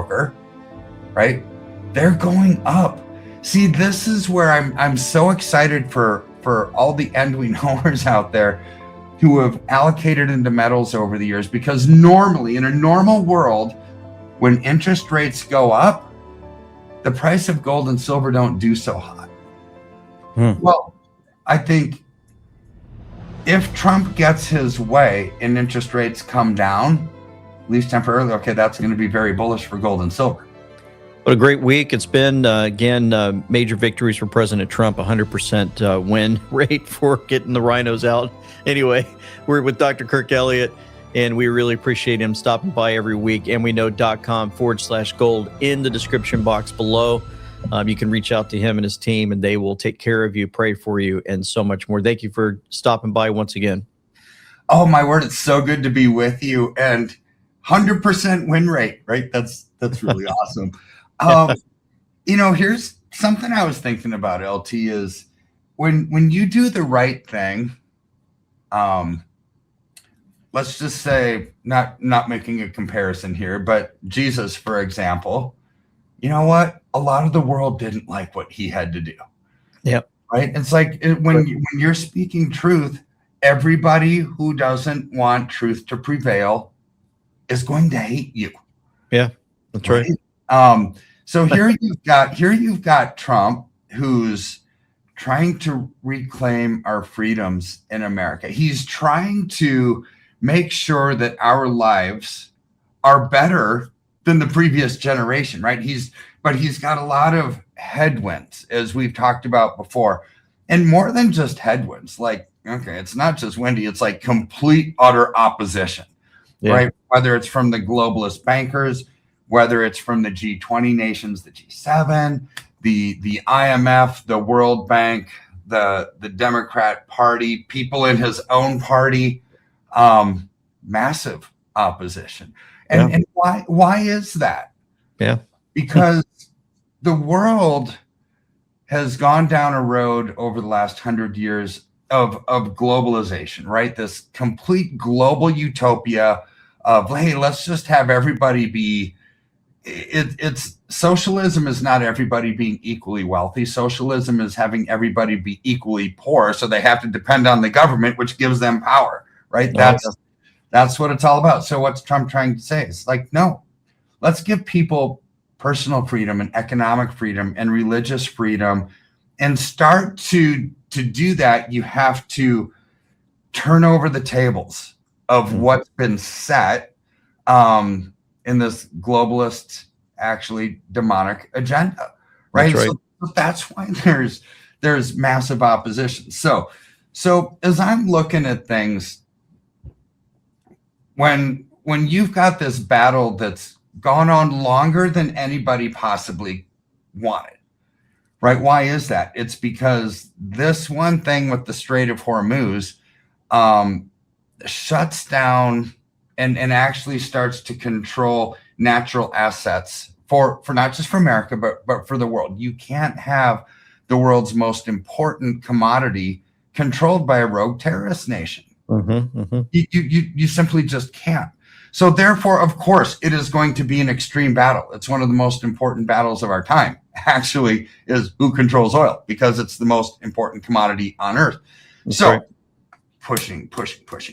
broker, right? They're going up. See, this is where I'm so excited for all the end we knowers out there who have allocated into metals over the years, because normally in a normal world, when interest rates go up, the price of gold and silver don't do so hot. Well, I think if Trump gets his way and interest rates come down, at least temporarily, okay, that's going to be very bullish for gold and silver. What a great week it's been. Again, major victories for President Trump, 100% win rate for getting the rhinos out. Anyway, we're with Dr. Kirk Elliott, and we really appreciate him stopping by every week. And we know .com/gold in the description box below. You can reach out to him and his team, and they will take care of you, pray for you, and so much more. Thank you for stopping by once again. Oh, my word. It's so good to be with you. And 100% win rate, right? That's really awesome. Here's something I was thinking about, LT, is when you do the right thing, let's just say, not making a comparison here, but Jesus, for example, you know what? A lot of the world didn't like what he had to do. Yep. Right? It's like when you're speaking truth, everybody who doesn't want truth to prevail is going to hate you. Yeah, that's right. So here you've got Trump, who's trying to reclaim our freedoms in America. He's trying to make sure that our lives are better than the previous generation, right? But he's got a lot of headwinds, as we've talked about before, and more than just headwinds. Like, okay, it's not just windy; it's like complete, utter opposition, right? Whether it's from the globalist bankers, whether it's from the G20 nations, the G7, the IMF, the World Bank, the Democrat Party, people in his own party, massive opposition. And why is that? Yeah. Because the world has gone down a road over the last 100 years of globalization, right? This complete global utopia of, hey, let's just have everybody be. It's socialism is not everybody being equally wealthy. Socialism is having everybody be equally poor, so they have to depend on the government, which gives them power, right? That's what it's all about. So what's Trump trying to say? It's like, no, let's give people personal freedom and economic freedom and religious freedom, and start to do that. You have to turn over the tables of what's been set in this globalist, actually demonic agenda, right? That's right. So that's why there's massive opposition. So as I'm looking at things, when you've got this battle that's gone on longer than anybody possibly wanted, right? Why is that? It's because this one thing with the Strait of Hormuz shuts down and actually starts to control natural assets for not just for America, but for the world. You can't have the world's most important commodity controlled by a rogue terrorist nation. You simply just can't. So therefore, of course, it is going to be an extreme battle. It's one of the most important battles of our time, actually, is who controls oil, because it's the most important commodity on earth. That's so right. Pushing,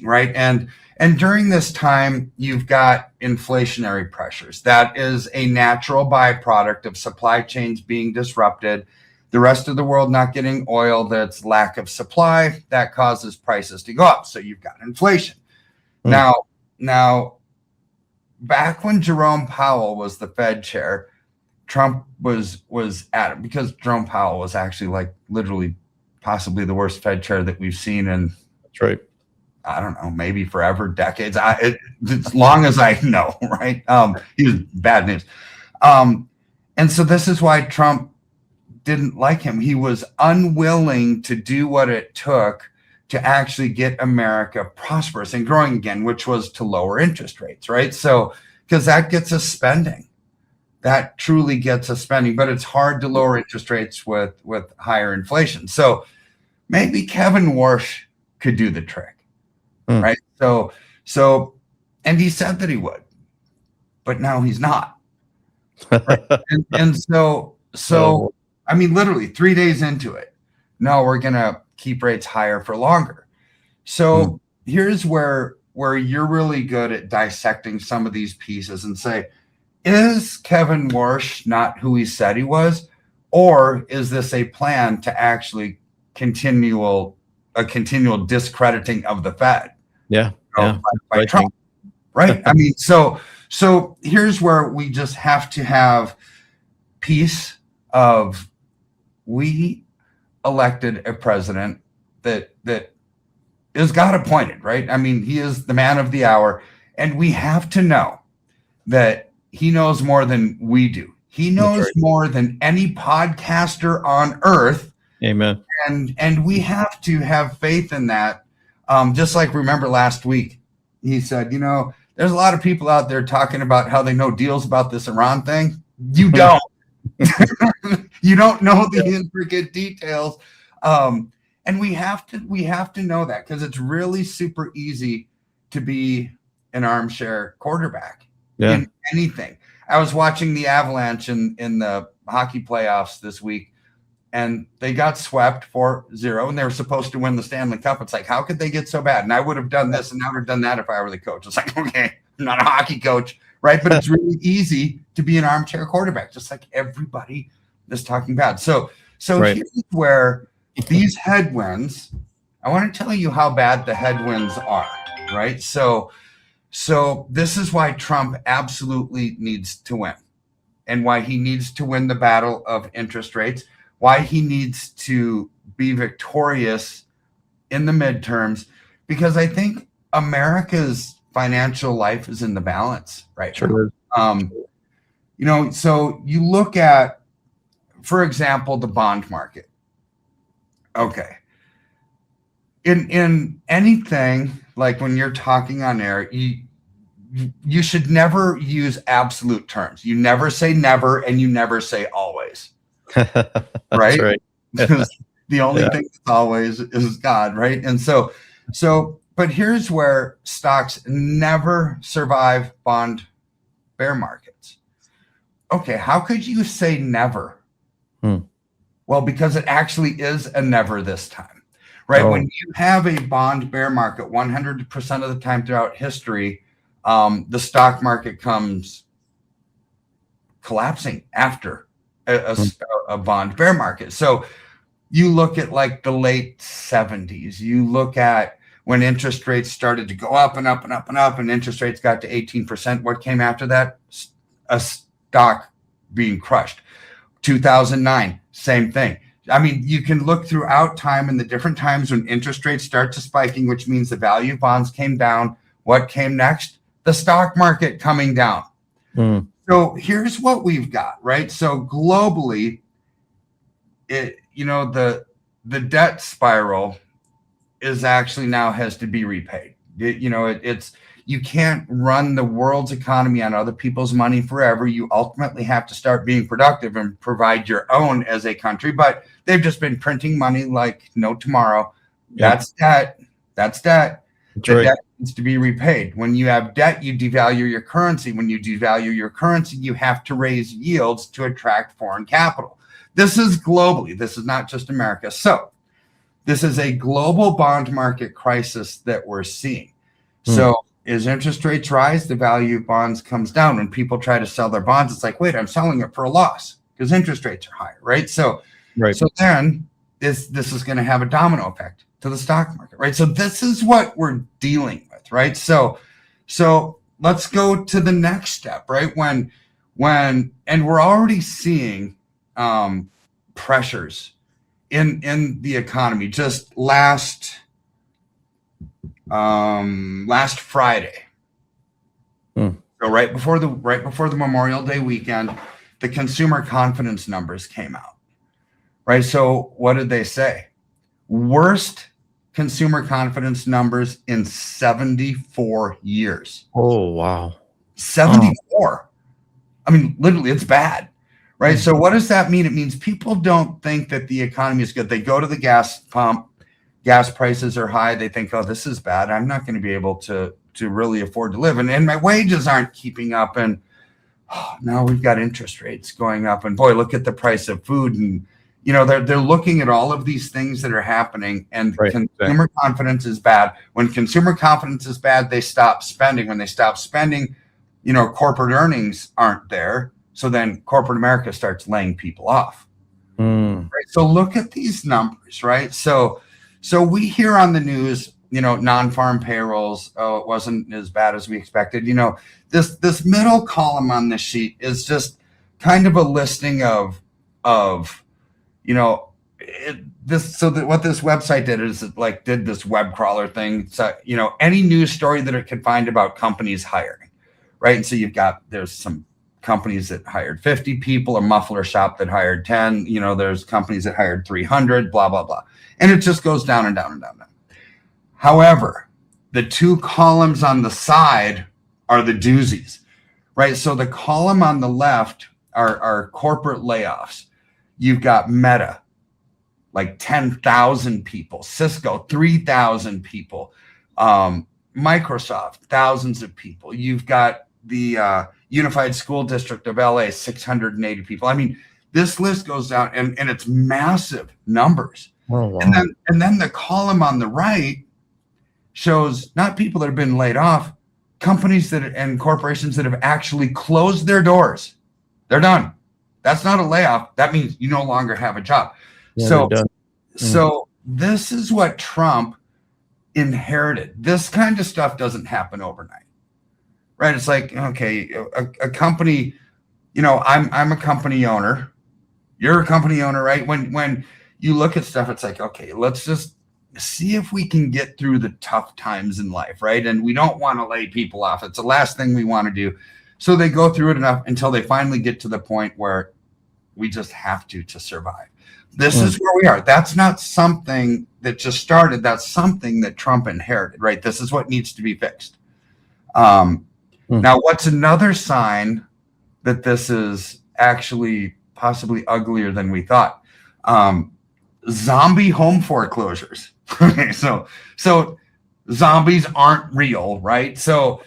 right? And during this time, you've got inflationary pressures. That is a natural byproduct of supply chains being disrupted. The rest of the world not getting oil, that's lack of supply, that causes prices to go up. So you've got inflation. Now, back when Jerome Powell was the Fed chair, Trump was at it, because Jerome Powell was actually like literally possibly the worst Fed chair that we've seen in, that's right, I don't know, maybe forever, decades, as long as I know, right? He was bad news. And so this is why Trump didn't like him. He was unwilling to do what it took to actually get America prosperous and growing again, which was to lower interest rates, right? So, because that gets us spending. That truly gets us spending, but it's hard to lower interest rates with higher inflation. So maybe Kevin Warsh could do the trick, right? So, and he said that he would, but now he's not. Right. And so, I mean, literally 3 days into it, no, we're going to keep rates higher for longer. So here's where you're really good at dissecting some of these pieces and say, is Kevin Warsh not who he said he was? Or is this a plan to actually continual discrediting of the Fed? Yeah. By Trump. Right. I mean, so here's where we just have to have peace of, we elected a president that is God appointed, right? I mean, he is the man of the hour, and we have to know that he knows more than we do. He knows more than any podcaster on earth. Amen. And we have to have faith in that. Just like, remember last week, he said, there's a lot of people out there talking about how they know deals about this Iran thing. You don't. You don't know the intricate details. And we have to know that, because it's really super easy to be an armchair quarterback in anything. I was watching the Avalanche in the hockey playoffs this week, and they got swept 4-0, and they were supposed to win the Stanley Cup. It's like, how could they get so bad? And I would have done this and I would have done that if I were the coach. It's like, okay, I'm not a hockey coach, right? But it's really easy to be an armchair quarterback, just like everybody is talking about. So here's where these headwinds, I want to tell you how bad the headwinds are, right? So this is why Trump absolutely needs to win, and why he needs to win the battle of interest rates, why he needs to be victorious in the midterms, because I think America's financial life is in the balance right now. So you look at, for example, the bond market. Okay. In anything, like when you're talking on air, you should never use absolute terms. You never say never, and you never say always. Right? Because the only thing that's always is God, right? And so, but here's where stocks never survive bond bear markets. Okay, how could you say never? Well, because it actually is a never this time, right? When you have a bond bear market, 100% of the time throughout history, the stock market comes collapsing after a bond bear market. So you look at like the late 70s, you look at when interest rates started to go up and up and up and up, and interest rates got to 18%. What came after that? A stock being crushed. 2009, same thing. I mean, you can look throughout time and the different times when interest rates start to spiking, which means the value of bonds came down. What came next? The stock market coming down. So here's what we've got, right? So globally, the debt spiral is actually now has to be repaid. You can't run the world's economy on other people's money forever. You ultimately have to start being productive and provide your own as a country. But they've just been printing money like no tomorrow. That's debt. Debt needs to be repaid. When you have debt, you devalue your currency. When you devalue your currency, you have to raise yields to attract foreign capital. This is globally. This is not just America. So this is a global bond market crisis that we're seeing. So as interest rates rise, the value of bonds comes down. When people try to sell their bonds, it's like, wait, I'm selling it for a loss because interest rates are higher, right? So then this is going to have a domino effect to the stock market, right? So this is what we're dealing with, right? So let's go to the next step, right? When and we're already seeing pressures in the economy. Just last Friday, so right before the Memorial Day weekend, the consumer confidence numbers came out, right? So what did they say? Worst consumer confidence numbers in 74 years. Oh, wow. 74. I mean, literally, it's bad, right? So what does that mean? It means people don't think that the economy is good. They go to the gas pump, gas prices are high. They think, oh, this is bad. I'm not going to be able to really afford to live. And my wages aren't keeping up. And now we've got interest rates going up, and boy, look at the price of food. And they're looking at all of these things that are happening, and consumer confidence is bad. When consumer confidence is bad, they stop spending. When they stop spending, corporate earnings aren't there, so then corporate America starts laying people off. Right? So look at these numbers, right? So we hear on the news, non-farm payrolls, oh, it wasn't as bad as we expected. This middle column on this sheet is just kind of a listing of what this website did is it did this web crawler thing. So, any news story that it could find about companies hiring, right? And so there's some companies that hired 50 people, a muffler shop that hired 10, there's companies that hired 300, blah, blah, blah. And it just goes down and down and down and down. However, the two columns on the side are the doozies, right? So the column on the left are corporate layoffs. You've got Meta, like 10,000 people, Cisco, 3,000 people, Microsoft, thousands of people. You've got the Unified School District of LA, 680 people. I mean, this list goes down, and it's massive numbers. Oh, wow. And then the column on the right shows not people that have been laid off, companies and corporations that have actually closed their doors. They're done. That's not a layoff. That means you no longer have a job. Yeah, so this is what Trump inherited. This kind of stuff doesn't happen overnight, right? It's like, okay, a company, I'm a company owner. You're a company owner, right? When you look at stuff, it's like, okay, let's just see if we can get through the tough times in life, right? And we don't want to lay people off. It's the last thing we want to do. So they go through it enough until they finally get to the point where we just have to survive. This is where we are. That's not something that just started. That's something that Trump inherited, right? This is what needs to be fixed. Now, what's another sign that this is actually possibly uglier than we thought? Zombie home foreclosures. Okay, so zombies aren't real, right? So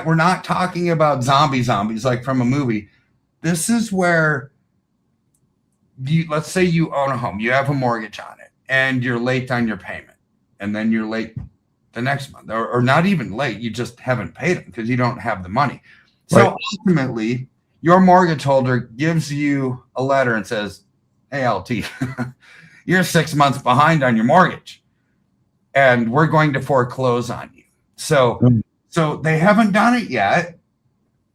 we're not talking about zombies like from a movie. This is where let's say you own a home, you have a mortgage on it, and you're late on your payment, and then you're late the next month, or not even late, you just haven't paid them because you don't have the money. So ultimately, your mortgage holder gives you a letter and says, "Hey, LT, you're 6 months behind on your mortgage, and we're going to foreclose on you." So they haven't done it yet,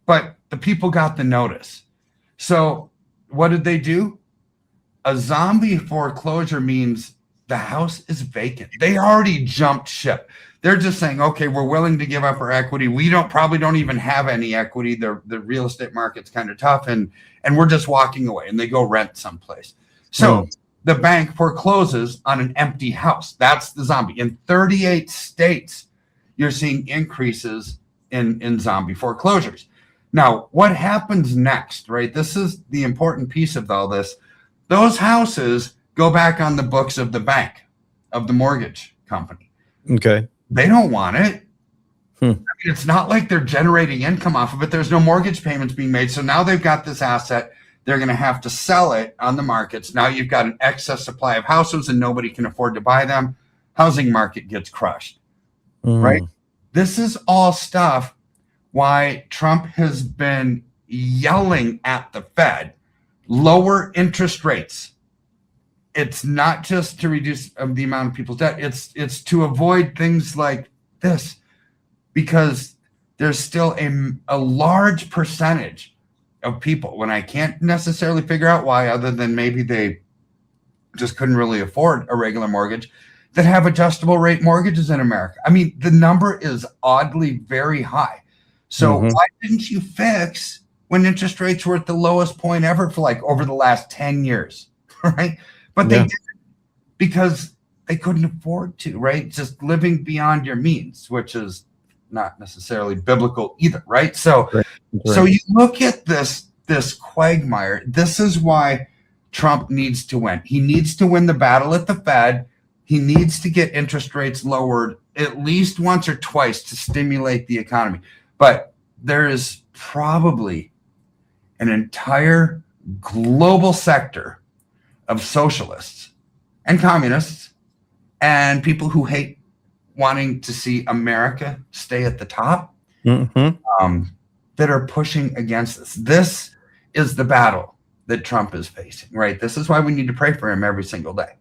but the people got the notice. So what did they do? A zombie foreclosure means the house is vacant. They already jumped ship. They're just saying, okay, we're willing to give up our equity. We probably don't even have any equity. The real estate market's kind of tough, and we're just walking away, and they go rent someplace. So the bank forecloses on an empty house. That's the zombie. In 38 states, you're seeing increases in zombie foreclosures. Now, what happens next, right? This is the important piece of all this. Those houses go back on the books of the bank, of the mortgage company. Okay. They don't want it. I mean, it's not like they're generating income off of it. There's no mortgage payments being made. So now they've got this asset. They're going to have to sell it on the markets. Now you've got an excess supply of houses and nobody can afford to buy them. Housing market gets crushed, right? This is all stuff why Trump has been yelling at the Fed, lower interest rates. It's not just to reduce the amount of people's debt. It's to avoid things like this, because there's still a large percentage of people, when I can't necessarily figure out why, other than maybe they just couldn't really afford a regular mortgage, that have adjustable rate mortgages in America. I mean, the number is oddly very high. So why didn't you fix when interest rates were at the lowest point ever for like over the last 10 years, right? But they didn't, because they couldn't afford to, right? Just living beyond your means, which is not necessarily biblical either, right? So you look at this quagmire. This is why Trump needs to win. He needs to win the battle at the Fed. He needs to get interest rates lowered at least once or twice to stimulate the economy. But there is probably an entire global sector of socialists and communists and people who hate wanting to see America stay at the top, that are pushing against this. This is the battle that Trump is facing, right? This is why we need to pray for him every single day.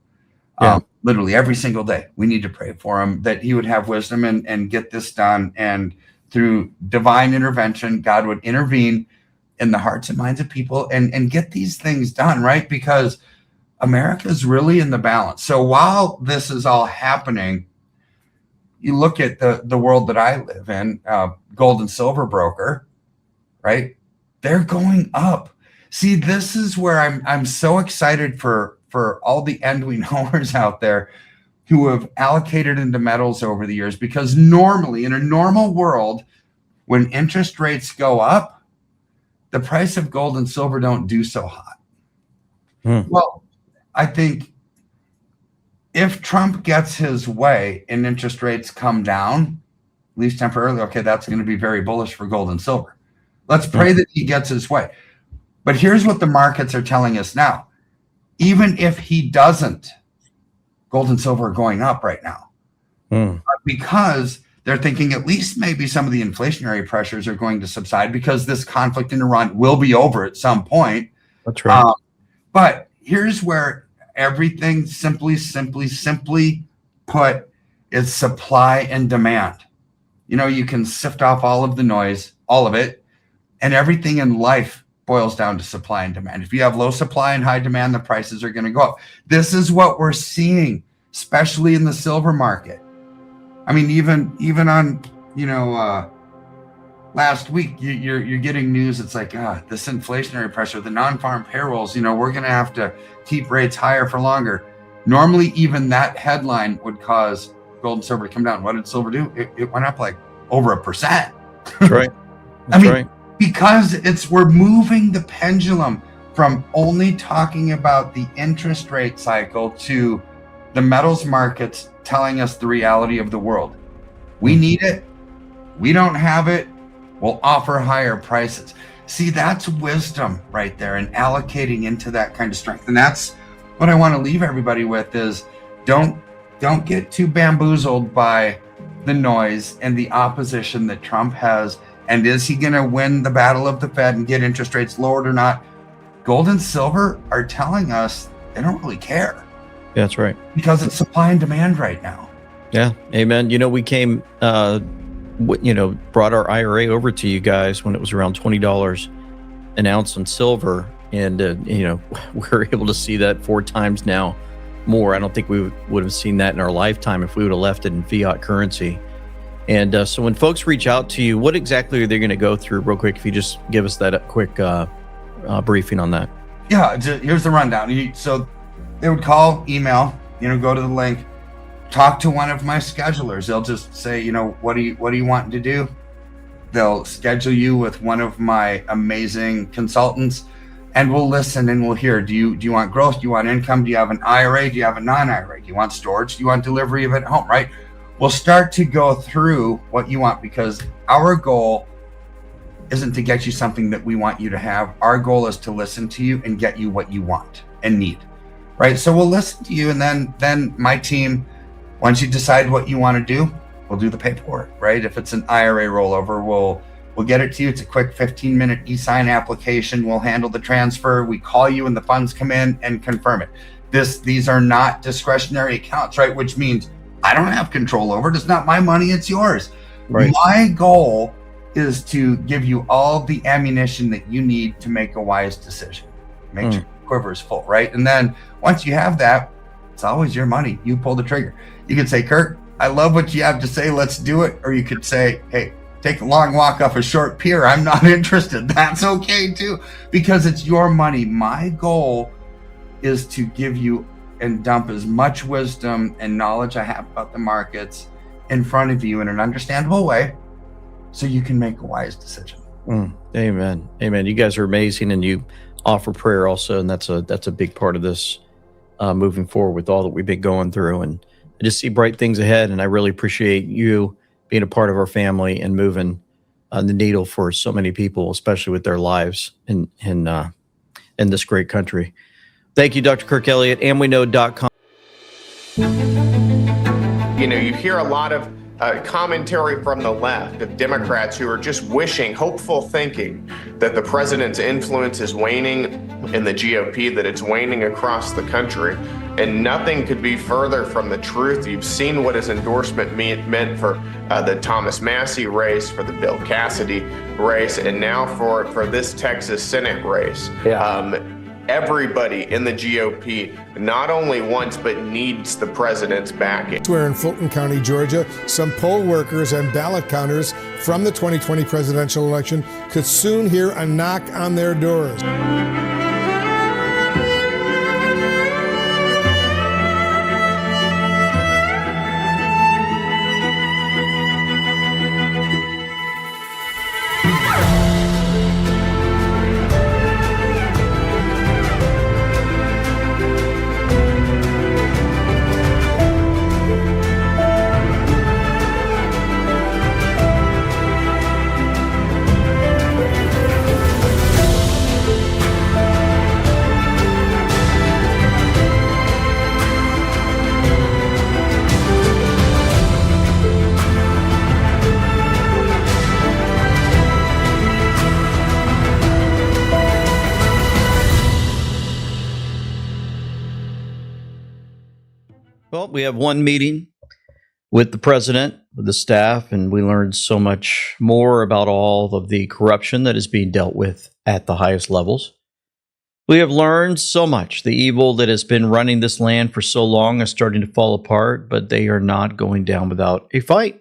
Literally every single day, we need to pray for him, that he would have wisdom and get this done. And through divine intervention, God would intervene in the hearts and minds of people and get these things done, right? Because America is really in the balance. So while this is all happening, you look at the world that I live in, gold and silver broker, right? They're going up. See, this is where I'm so excited for all the end we knowers out there who have allocated into metals over the years, because normally in a normal world, when interest rates go up, the price of gold and silver don't do so hot. Well, I think if Trump gets his way and interest rates come down, at least temporarily, okay, that's going to be very bullish for gold and silver. Let's pray that he gets his way. But here's what the markets are telling us now. Even if he doesn't, gold and silver are going up right now. Because they're thinking at least maybe some of the inflationary pressures are going to subside, because this conflict in Iran will be over at some point. That's right. But here's where everything simply put is supply and demand. You know, you can sift off all of the noise, all of it, and everything in life boils down to supply and demand. If you have low supply and high demand, the prices are going to go up. This is what we're seeing, especially in the silver market. I mean, even on, last week, you're getting news. It's like, this inflationary pressure, the non-farm payrolls, we're going to have to keep rates higher for longer. Normally, even that headline would cause gold and silver to come down. What did silver do? It went up like over 1%. That's right. That's right. Because we're moving the pendulum from only talking about the interest rate cycle to the metals markets telling us the reality of the world. We need it. We don't have it. We'll offer higher prices. See, that's wisdom right there, and allocating into that kind of strength. And that's what I want to leave everybody with is don't get too bamboozled by the noise and the opposition that Trump has. And is he going to win the battle of the Fed and get interest rates lowered or not? Gold and silver are telling us they don't really care. Yeah, that's right. Because it's supply and demand right now. Yeah, amen. We came, brought our IRA over to you guys when it was around $20 an ounce on silver. And, we're able to see that 4 times now more. I don't think we would have seen that in our lifetime if we would have left it in fiat currency. And so when folks reach out to you, what exactly are they going to go through real quick? If you just give us that quick briefing on that. Yeah, here's the rundown. So they would call, email, go to the link, talk to one of my schedulers. They'll just say, what are you wanting to do? They'll schedule you with one of my amazing consultants, and we'll listen and we'll hear. Do you want growth? Do you want income? Do you have an IRA? Do you have a non-IRA? Do you want storage? Do you want delivery of it at home, right? We'll start to go through what you want, because our goal isn't to get you something that we want you to have. Our goal is to listen to you and get you what you want and need, right? So we'll listen to you, and then my team, once you decide what you want to do, we'll do the paperwork, right? If it's an IRA rollover, we'll get it to you. It's a quick 15-minute e-sign application. We'll handle the transfer. We call you when the funds come in and confirm it. These are not discretionary accounts, right? Which means I don't have control over it. It's not my money, it's yours. Right. My goal is to give you all the ammunition that you need to make a wise decision. Make sure your quiver is full, right? And then once you have that, it's always your money. You pull the trigger. You could say, Kirk, I love what you have to say. Let's do it. Or you could say, hey, take a long walk off a short pier. I'm not interested. That's okay too, because it's your money. My goal is to give you and dump as much wisdom and knowledge I have about the markets in front of you in an understandable way, so you can make a wise decision. Amen. Amen. You guys are amazing, and you offer prayer also, and that's a big part of this moving forward with all that we've been going through. And I just see bright things ahead, and I really appreciate you being a part of our family and moving the needle for so many people, especially with their lives in this great country. Thank you, Dr. Kirk Elliott. AmWeKnow.com. You know, you hear a lot of commentary from the left of Democrats who are just wishing, hopeful thinking that the president's influence is waning in the GOP, that it's waning across the country. And nothing could be further from the truth. You've seen what his endorsement meant for the Thomas Massie race, for the Bill Cassidy race, and now for this Texas Senate race. Yeah. Everybody in the GOP not only wants but needs the president's backing. Where in Fulton County, Georgia, some poll workers and ballot counters from the 2020 presidential election could soon hear a knock on their doors. Well, we have one meeting with the president, with the staff, and we learned so much more about all of the corruption that is being dealt with at the highest levels. We have learned so much. The evil that has been running this land for so long is starting to fall apart, but they are not going down without a fight.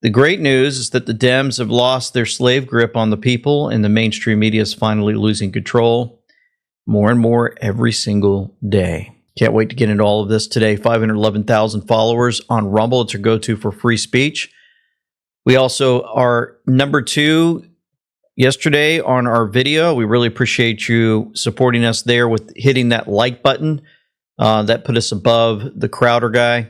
The great news is that the Dems have lost their slave grip on the people, and the mainstream media is finally losing control more and more every single day. Can't wait to get into all of this today. 511,000 followers on Rumble. It's your go-to for free speech. We also are number 2 yesterday on our video. We really appreciate you supporting us there with hitting that like button. That put us above the Crowder guy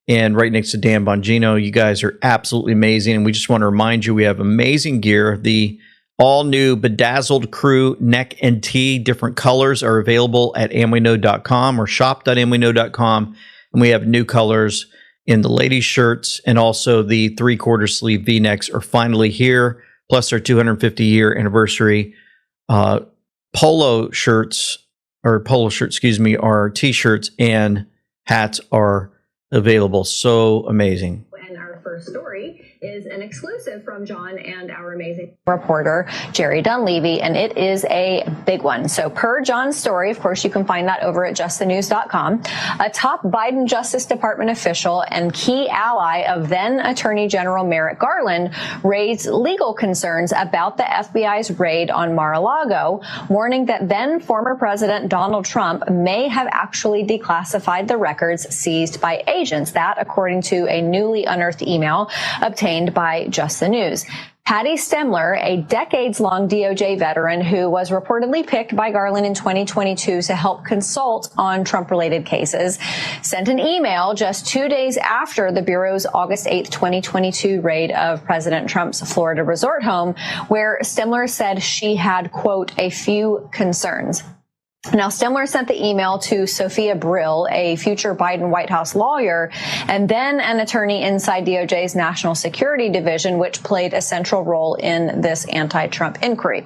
and right next to Dan Bongino. You guys are absolutely amazing. And we just want to remind you, we have amazing gear. The all-new Bedazzled Crew neck and tee, different colors, are available at amweknow.com or shop.amweknow.com. And we have new colors in the ladies' shirts, and also the 3/4 sleeve V-necks are finally here, plus our 250-year anniversary polo shirts, our T-shirts and hats are available. So amazing. And our first story is an exclusive from John and our amazing reporter, Jerry Dunleavy, and it is a big one. So per John's story, of course, you can find that over at justthenews.com. A top Biden Justice Department official and key ally of then Attorney General Merrick Garland raised legal concerns about the FBI's raid on Mar-a-Lago, warning that then former President Donald Trump may have actually declassified the records seized by agents. That, according to a newly unearthed email obtained by Just the News. Patty Stemler, a decades-long DOJ veteran who was reportedly picked by Garland in 2022 to help consult on Trump-related cases, sent an email just 2 days after the Bureau's August 8, 2022 raid of President Trump's Florida resort home, where Stemler said she had, quote, a few concerns. Now, Stemler sent the email to Sophia Brill, a future Biden White House lawyer, and then an attorney inside DOJ's National Security Division, which played a central role in this anti-Trump inquiry.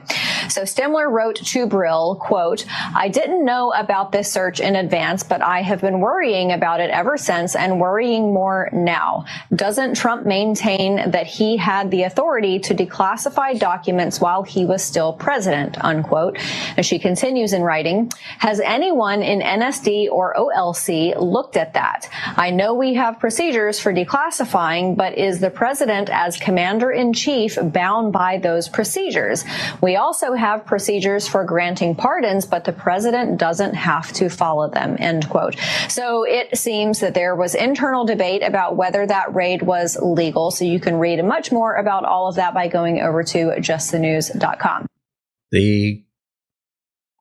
So Stemler wrote to Brill, quote, I didn't know about this search in advance, but I have been worrying about it ever since and worrying more now. Doesn't Trump maintain that he had the authority to declassify documents while he was still president, unquote? And she continues in writing, has anyone in NSD or OLC looked at that? I know we have procedures for declassifying, but is the president as commander-in-chief bound by those procedures? We also have procedures for granting pardons, but the president doesn't have to follow them, end quote. So it seems that there was internal debate about whether that raid was legal. So you can read much more about all of that by going over to justthenews.com. The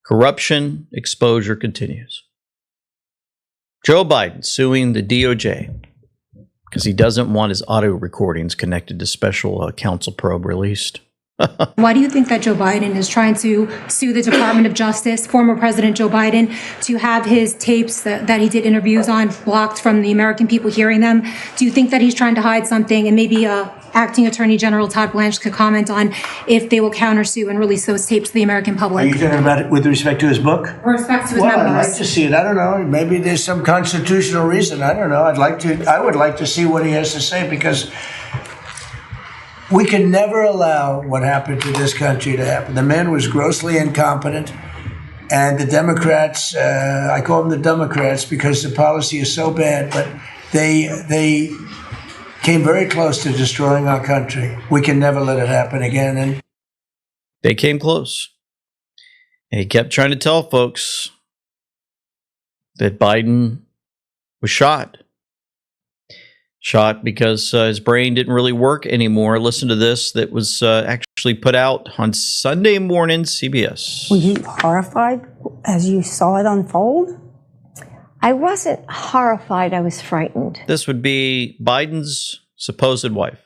corruption exposure continues. Joe Biden suing the DOJ, because he doesn't want his audio recordings connected to special counsel probe released. Why do you think that Joe Biden is trying to sue the Department of Justice, former President Joe Biden, to have his tapes that he did interviews on blocked from the American people hearing them? Do you think that he's trying to hide something? And maybe Acting Attorney General Todd Blanche could comment on if they will countersue and release those tapes to the American Are public. you talking about it with respect to his book? With respect to his Well, I'd memoirs. like to see it. I don't know. Maybe there's some constitutional reason. I don't know. I would like to see what he has to say, because we can never allow what happened to this country to happen. The man was grossly incompetent, and the Democrats, I call them the Democrats because the policy is so bad, but they came very close to destroying our country. We can never let it happen again. And They came close. And he kept trying to tell folks that Biden was shot. Shot because his brain didn't really work anymore. Listen to this that was actually put out on Sunday morning, CBS. Were you horrified as you saw it unfold? I wasn't horrified, I was frightened This would be Biden's supposed wife.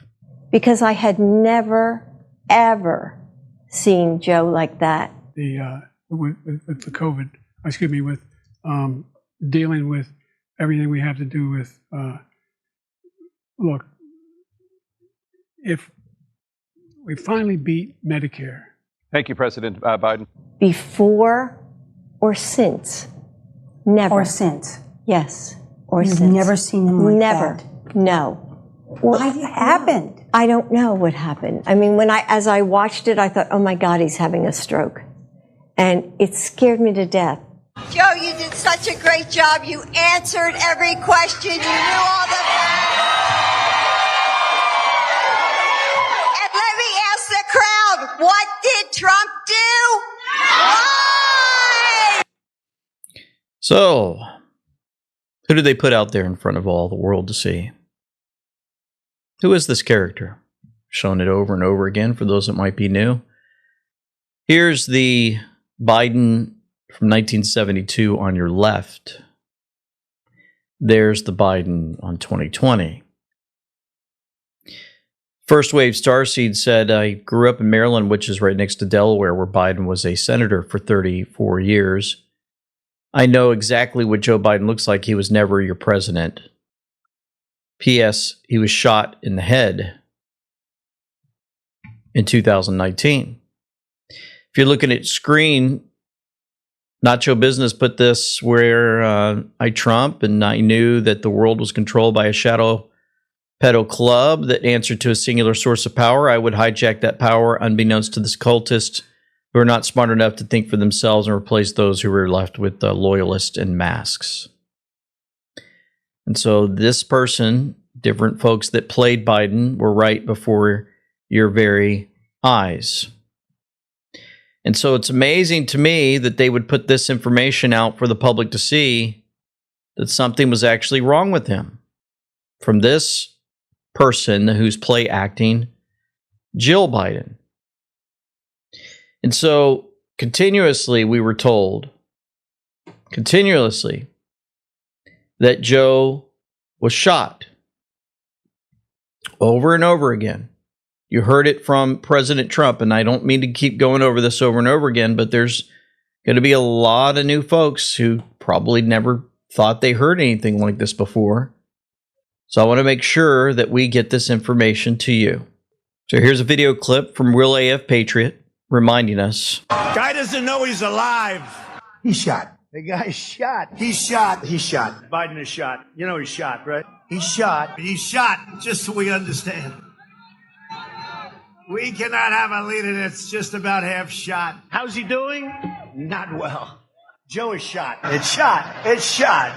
because I had never, ever seen Joe like that. With the COVID, with dealing with everything we have to do with, look, if we finally beat Medicare. Thank you, President Biden. Before or since? Never. Or since? Yes. Or You've since. never seen him like Never. that? No. What happened? I don't know what happened. I mean, as I watched it, I thought, oh my God, he's having a stroke. And it scared me to death. Joe, you did such a great job. You answered every question. You knew all the... And let me ask the crowd, what did Trump do? Why? So, who did they put out there in front of all the world to see? Who is this character? Shown it over and over again for those that might be new. Here's the Biden from 1972 on your left. There's the Biden on 2020. First Wave Starseed said, I grew up in Maryland, which is right next to Delaware, where Biden was a senator for 34 years. I know exactly what Joe Biden looks like. He was never your president. P.S. He was shot in the head in 2019. If you're looking at screen, Nacho Business put this where I Trump, and I knew that the world was controlled by a shadow pedo club that answered to a singular source of power. I would hijack that power unbeknownst to this cultist who are not smart enough to think for themselves and replace those who were left with loyalists and masks. And so this person, different folks that played Biden, were right before your very eyes. And so it's amazing to me that they would put this information out for the public to see, that something was actually wrong with him. From this person who's play acting Jill Biden. And so continuously we were told, that Joe was shot. Over and over again. You heard it from President Trump, and I don't mean to keep going over this over and over again, but there's going to be a lot of new folks who probably never thought they heard anything like this before. So I want to make sure that we get this information to you. So here's a video clip from Real AF Patriot reminding us. Guy doesn't know he's alive. he's shot. The guy's shot. He's shot. He's shot. Biden is shot. You know he's shot, right? He's shot. He's shot, just so we understand. We cannot have a leader that's just about half shot. How's he doing? Not well. Joe is shot. It's shot. It's shot.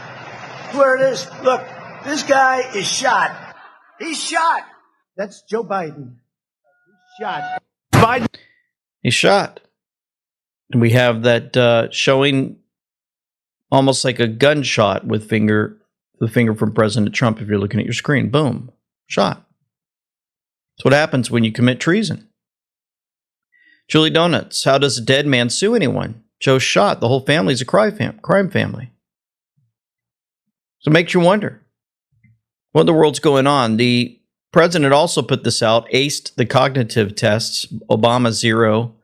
Where it is. Look, this guy is shot. He's shot. That's Joe Biden. He's shot. Biden. He's shot. And we have that showing almost like a gunshot with the finger from President Trump if you're looking at your screen. Boom. Shot. That's what happens when you commit treason. Julie Donuts, how does a dead man sue anyone? Joe's shot. The whole family's a crime family. So it makes you wonder. What in the world's going on? The president also put this out, aced the cognitive tests, Obama 0,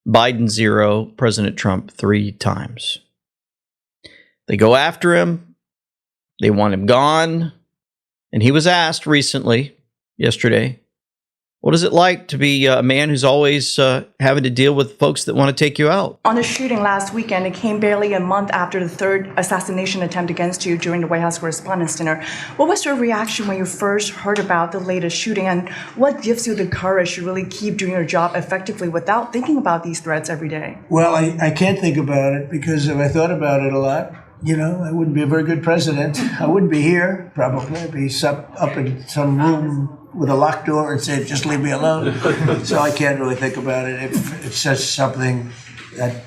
Biden 0, President Trump 3 times. They go after him. They want him gone. And he was asked recently, yesterday, what is it like to be a man who's always having to deal with folks that want to take you out? On the shooting last weekend, it came barely a month after the third assassination attempt against you during the White House Correspondents' Dinner. What was your reaction when you first heard about the latest shooting, and what gives you the courage to really keep doing your job effectively without thinking about these threats every day? Well, I can't think about it, because if I thought about it a lot, I wouldn't be a very good president. I wouldn't be here, probably. I'd be up in some room with a locked door and say, just leave me alone. So I can't really think about it. It's just something that,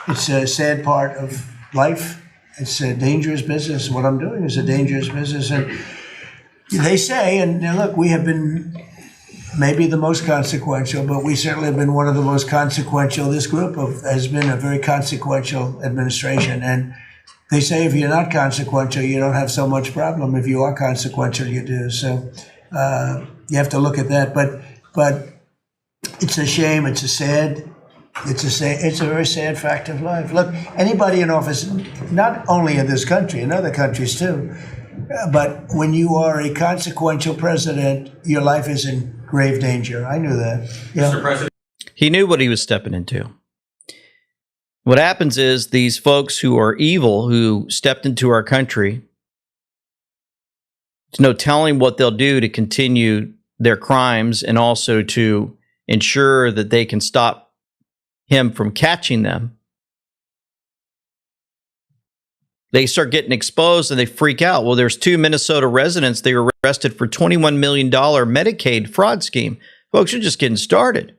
it's a sad part of life. It's a dangerous business. What I'm doing is a dangerous business. And they say, and look, we have been maybe the most consequential, but we certainly have been one of the most consequential. This group has been a very consequential administration. And they say if you're not consequential, you don't have so much problem. If you are consequential, you do. So you have to look at that. But it's a shame. It's a very sad fact of life. Look, anybody in office, not only in this country, in other countries too, but when you are a consequential president, your life is in grave danger. I knew that. Yeah. Mr. President. He knew what he was stepping into. What happens is these folks who are evil, who stepped into our country, there's no telling what they'll do to continue their crimes and also to ensure that they can stop him from catching them. They start getting exposed and they freak out. Well, there's 2 Minnesota residents they were arrested for $21 million Medicaid fraud scheme. Folks, you're just getting started.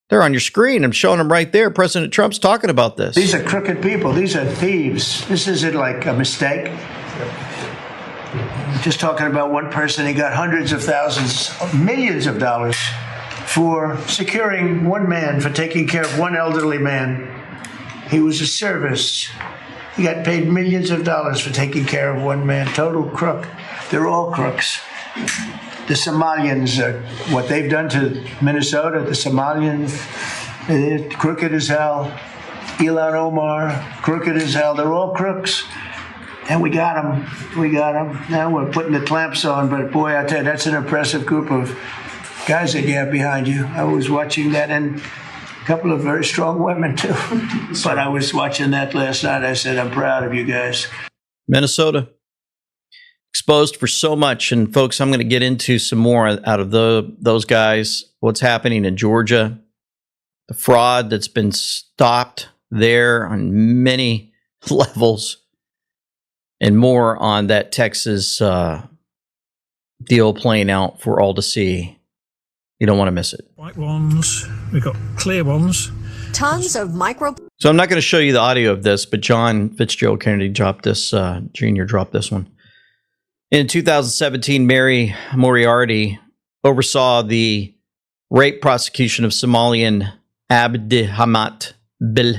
They're on your screen. I'm showing them right there. President Trump's talking about this. These are crooked people. These are thieves. This isn't like a mistake. Just talking about one person, he got hundreds of thousands, millions of dollars for securing one man, for taking care of one elderly man. He was a service. He got paid millions of dollars for taking care of one man. Total crook. They're all crooks. The Somalians, what they've done to Minnesota, the Somalians, they're crooked as hell. Ilhan Omar, crooked as hell. They're all crooks. And we got them. We got them. Now we're putting the clamps on. But boy, I tell you, that's an impressive group of guys that you have behind you. I was watching that, and a couple of very strong women, too. But I was watching that last night. I said, I'm proud of you guys. Minnesota. Exposed for so much. And folks, I'm going to get into some more out of those guys. What's happening in Georgia, the fraud that's been stopped there on many levels, and more on that Texas deal playing out for all to see. You don't want to miss it. White ones, we've got clear ones. Tons of micro. So I'm not going to show you the audio of this, but John Fitzgerald Kennedy dropped this, Jr. dropped this one. In 2017, Mary Moriarty oversaw the rape prosecution of Somalian Abdihamat Bil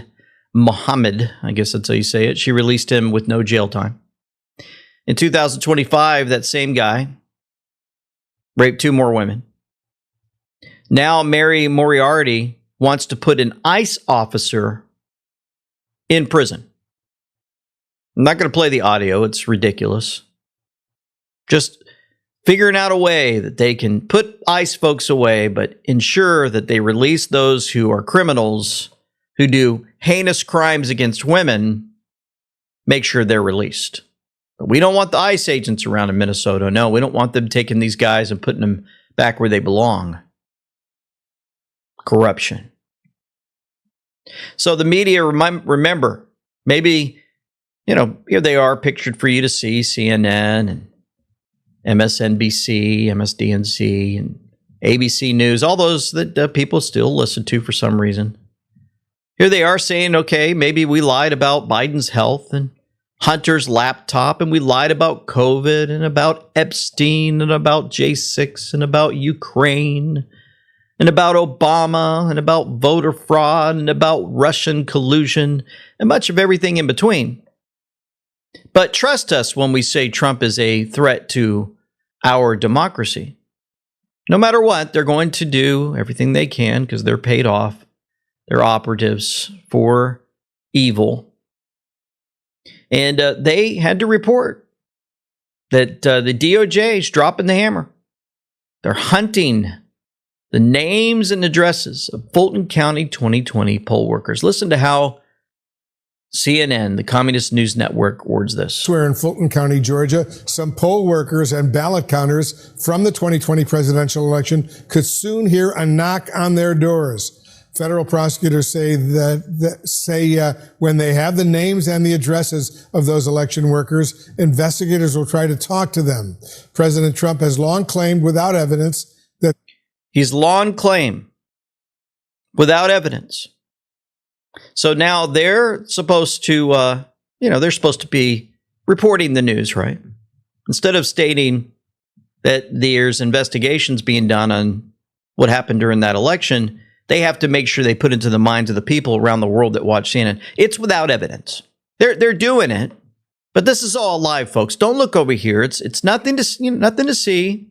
Mohammed. I guess that's how you say it. She released him with no jail time. In 2025, that same guy raped 2 more women. Now Mary Moriarty wants to put an ICE officer in prison. I'm not going to play the audio. It's ridiculous. Just figuring out a way that they can put ICE folks away, but ensure that they release those who are criminals, who do heinous crimes against women, make sure they're released. But we don't want the ICE agents around in Minnesota. No, we don't want them taking these guys and putting them back where they belong. Corruption. So the media, remember, maybe, here they are pictured for you to see, CNN and MSNBC, MSDNC, and ABC News, all those that people still listen to for some reason. Here they are saying, okay, maybe we lied about Biden's health and Hunter's laptop, and we lied about COVID and about Epstein and about J6 and about Ukraine and about Obama and about voter fraud and about Russian collusion and much of everything in between. But trust us when we say Trump is a threat to our democracy. No matter what, they're going to do everything they can because they're paid off. They're operatives for evil. And they had to report that the DOJ is dropping the hammer. They're hunting the names and addresses of Fulton County 2020 poll workers. Listen to how CNN, the Communist News Network, words this. Where in Fulton County, Georgia, some poll workers and ballot counters from the 2020 presidential election could soon hear a knock on their doors. Federal prosecutors say when they have the names and the addresses of those election workers, investigators will try to talk to them. President Trump has long claimed without evidence that he's long claimed without evidence. So now they're supposed to, they're supposed to be reporting the news, right? Instead of stating that there's investigations being done on what happened during that election, they have to make sure they put into the minds of the people around the world that watch CNN. It's without evidence. They're doing it, but this is all live, folks. Don't look over here. It's nothing to nothing to see.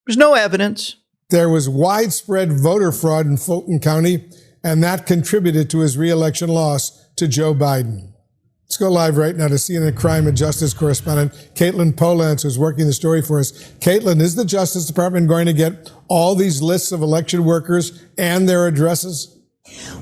There's no evidence. There was widespread voter fraud in Fulton County, and that contributed to his re-election loss to Joe Biden. Let's go live right now to CNN crime and justice correspondent Caitlin Polantz, who's working the story for us. Caitlin, is the Justice Department going to get all these lists of election workers and their addresses?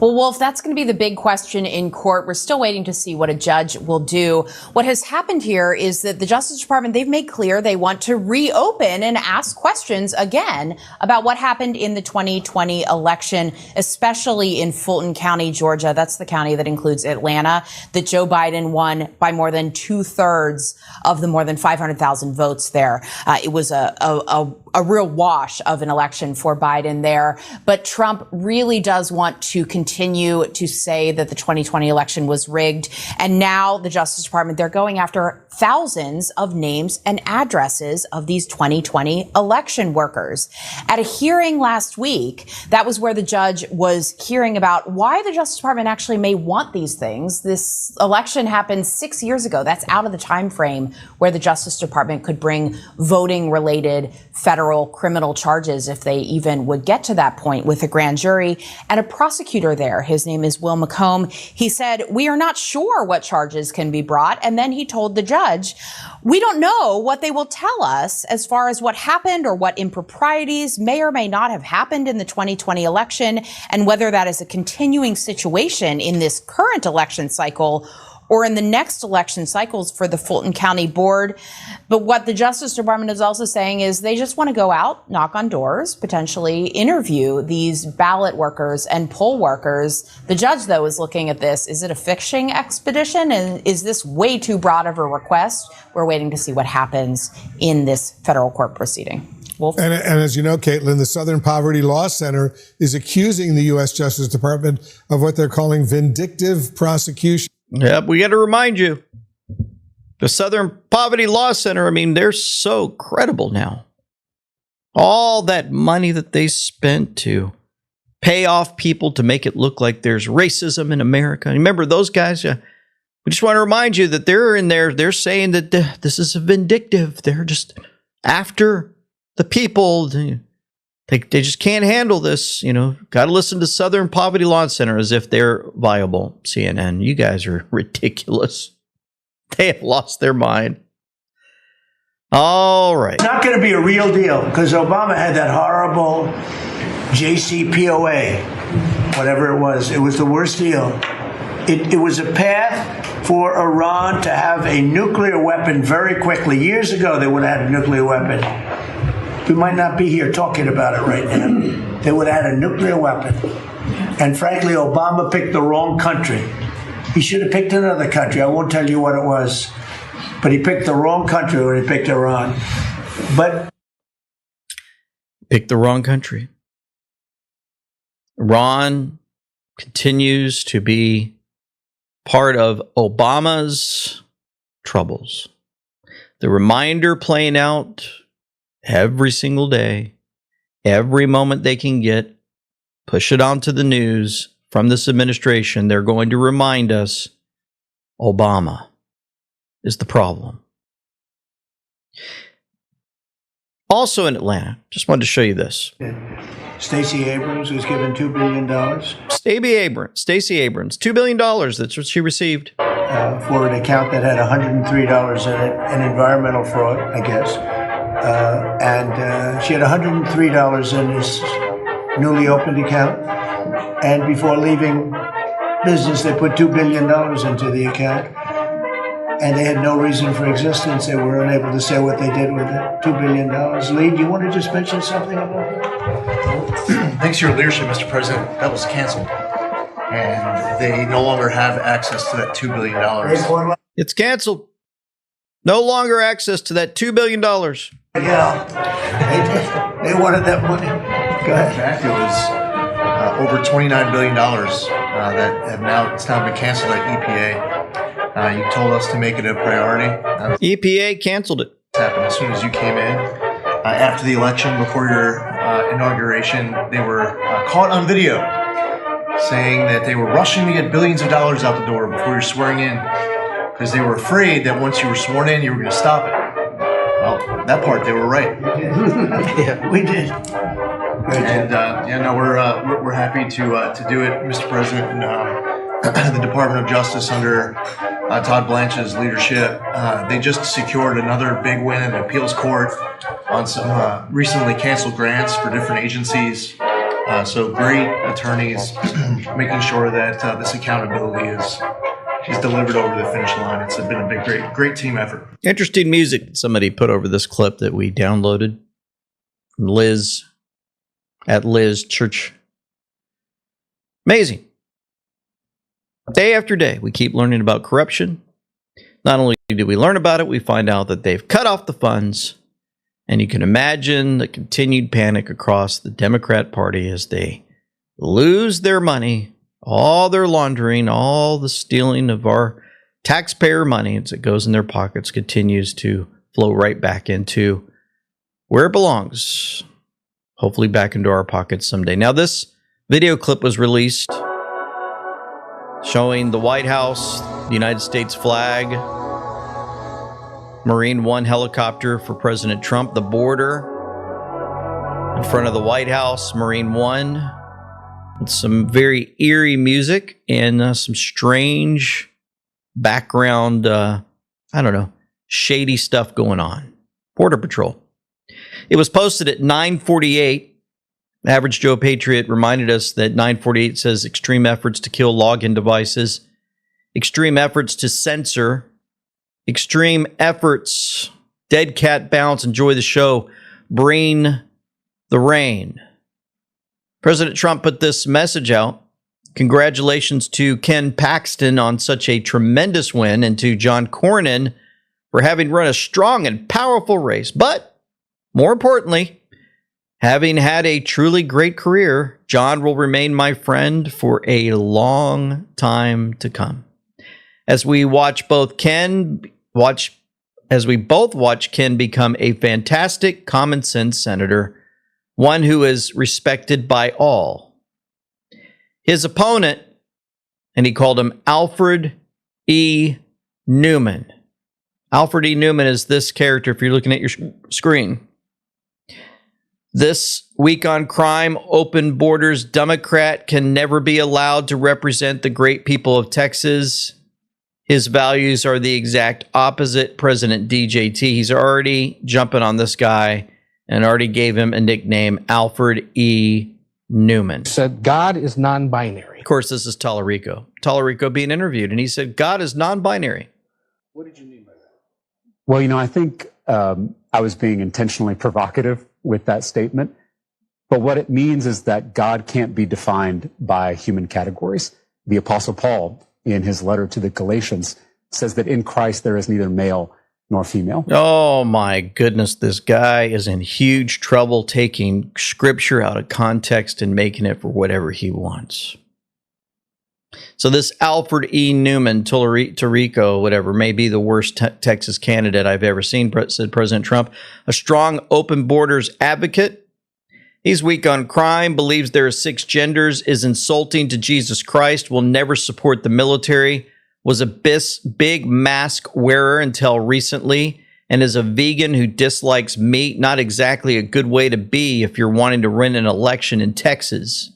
Well, Wolf, that's going to be the big question in court. We're still waiting to see what a judge will do. What has happened here is that the Justice Department, they've made clear they want to reopen and ask questions again about what happened in the 2020 election, especially in Fulton County, Georgia. That's the county that includes Atlanta, that Joe Biden won by more than 2/3 of the more than 500,000 votes there. It was a real wash of an election for Biden there. But Trump really does want to continue to say that the 2020 election was rigged. And now the Justice Department, they're going after thousands of names and addresses of these 2020 election workers. At a hearing last week, that was where the judge was hearing about why the Justice Department actually may want these things. This election happened 6 years ago. That's out of the time frame where the Justice Department could bring voting-related federal criminal charges if they even would get to that point with a grand jury. And a prosecutor there, his name is Will McComb, he said, "We are not sure what charges can be brought." And then he told the judge, "We don't know what they will tell us as far as what happened or what improprieties may or may not have happened in the 2020 election, and whether that is a continuing situation in this current election cycle or in the next election cycles for the Fulton County Board." But what the Justice Department is also saying is they just want to go out, knock on doors, potentially interview these ballot workers and poll workers. The judge, though, is looking at this. Is it a fishing expedition? And is this way too broad of a request? We're waiting to see what happens in this federal court proceeding. Wolf? And as you know, Caitlin, the Southern Poverty Law Center is accusing the U.S. Justice Department of what they're calling vindictive prosecution. Yep, we got to remind you, the Southern Poverty Law Center, I mean, they're so credible now. All that money that they spent to pay off people to make it look like there's racism in America. Remember those guys? We just want to remind you that they're in there. They're saying that this is vindictive. They're just after the people. They just can't handle this, Got to listen to Southern Poverty Law Center as if they're viable. CNN, you guys are ridiculous. They have lost their mind. All right. It's not going to be a real deal because Obama had that horrible JCPOA, whatever it was. It was the worst deal. It was a path for Iran to have a nuclear weapon very quickly. Years ago, they would have had a nuclear weapon. We might not be here talking about it right now. They would have had a nuclear weapon. And frankly, Obama picked the wrong country. He should have picked another country. I won't tell you what it was. But he picked the wrong country when he picked Iran. But picked the wrong country. Iran continues to be part of Obama's troubles. The reminder playing out every single day, every moment they can get, push it onto the news from this administration. They're going to remind us Obama is the problem. Also in Atlanta, just wanted to show you this. Stacey Abrams was given $2 billion Stacey Abrams, $2 billion. That's what she received. For an account that had $103 in it, an environmental fraud, I guess. And she had $103 in this newly opened account. And before leaving business, they put $2 billion into the account. And they had no reason for existence. They were unable to say what they did with it. $2 billion. Lee, do you want to just mention something about that? Thanks to your leadership, Mr. President, that was canceled. And they no longer have access to that $2 billion. It's canceled. No longer access to that $2 billion. Yeah, they wanted that money. Go ahead. In fact, it was over $29 billion that have now, it's now been canceled at EPA. You told us to make it a priority. EPA canceled it. Happened as soon as you came in. After the election, before your inauguration, they were caught on video saying that they were rushing to get billions of dollars out the door before you're swearing in because they were afraid that once you were sworn in, you were going to stop it. Well, that part, they were right. Yeah, we did. And we're happy to do it, Mr. President. And the Department of Justice under Todd Blanche's leadership, they just secured another big win in the appeals court on some recently canceled grants for different agencies. So great attorneys making sure that this accountability is delivered over the finish line. It's been a great team effort. Interesting music somebody put over this clip that we downloaded from Liz at Liz Church. Amazing. Day after day, we keep learning about corruption. Not only do we learn about it, we find out that they've cut off the funds. And you can imagine the continued panic across the Democrat Party as they lose their money, all their laundering, all the stealing of our taxpayer money as it goes in their pockets continues to flow right back into where it belongs. Hopefully back into our pockets someday. Now, this video clip was released showing the White House, the United States flag, Marine One helicopter for President Trump, the border in front of the White House, Marine One, with some very eerie music and some strange background, shady stuff going on. Border Patrol. It was posted at 9:48. Average Joe Patriot reminded us that 9:48 says extreme efforts to kill login devices, extreme efforts to censor, extreme efforts, dead cat bounce, enjoy the show, bring the rain. President Trump put this message out. Congratulations to Ken Paxton on such a tremendous win and to John Cornyn for having run a strong and powerful race. But more importantly, having had a truly great career, John will remain my friend for a long time to come. As we both watch Ken become a fantastic common sense senator, one who is respected by all. His opponent, and he called him Alfred E. Newman. Alfred E. Newman is this character if you're looking at your screen. This week on crime, open borders Democrat can never be allowed to represent the great people of Texas. His values are the exact opposite. President DJT, he's already jumping on this guy and already gave him a nickname, Alfred E. Newman. Said God is non-binary. Of course, this is Tallarico. Tallarico being interviewed, and he said God is non-binary. What did you mean by that? Well, I think I was being intentionally provocative with that statement. But what it means is that God can't be defined by human categories. The Apostle Paul, in his letter to the Galatians, says that in Christ there is neither male nor female. Oh my goodness, this guy is in huge trouble taking scripture out of context and making it for whatever he wants. So this Alfred E. Newman, Tallarico, whatever, may be the worst Texas candidate I've ever seen, said President Trump. A strong open borders advocate. He's weak on crime, believes there are 6 genders, is insulting to Jesus Christ, will never support the military, was a big mask wearer until recently, and is a vegan who dislikes meat. Not exactly a good way to be if you're wanting to win an election in Texas.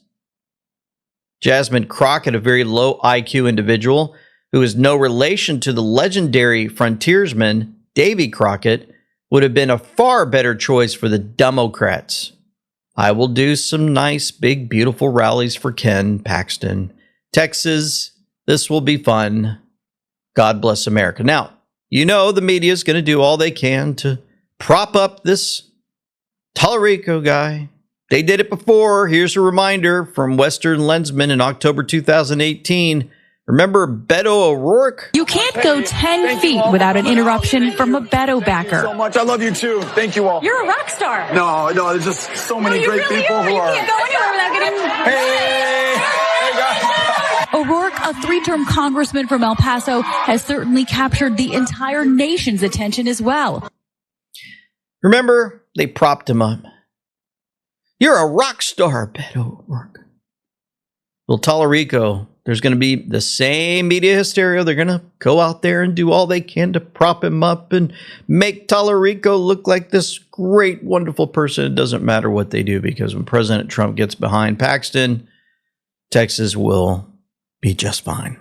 Jasmine Crockett, a very low IQ individual who is no relation to the legendary frontiersman Davy Crockett, would have been a far better choice for the Democrats. I will do some nice, big, beautiful rallies for Ken Paxton. Texas, this will be fun. God bless America. Now, you know the media is going to do all they can to prop up this Tallarico guy. They did it before. Here's a reminder from Western Lensman in October 2018. Remember Beto O'Rourke? You can't go 10 feet without an interruption from a Beto backer. So much. I love you too. Thank you all. You're a rock star. No, there's just so many great people who are. You can't go anywhere without getting. Hey guys. O'Rourke, a 3-term congressman from El Paso, has certainly captured the entire nation's attention as well. Remember, they propped him up. You're a rock star, Beto O'Rourke. Well, Tallarico, there's going to be the same media hysteria. They're going to go out there and do all they can to prop him up and make Tallarico look like this great, wonderful person. It doesn't matter what they do, because when President Trump gets behind Paxton, Texas will be just fine.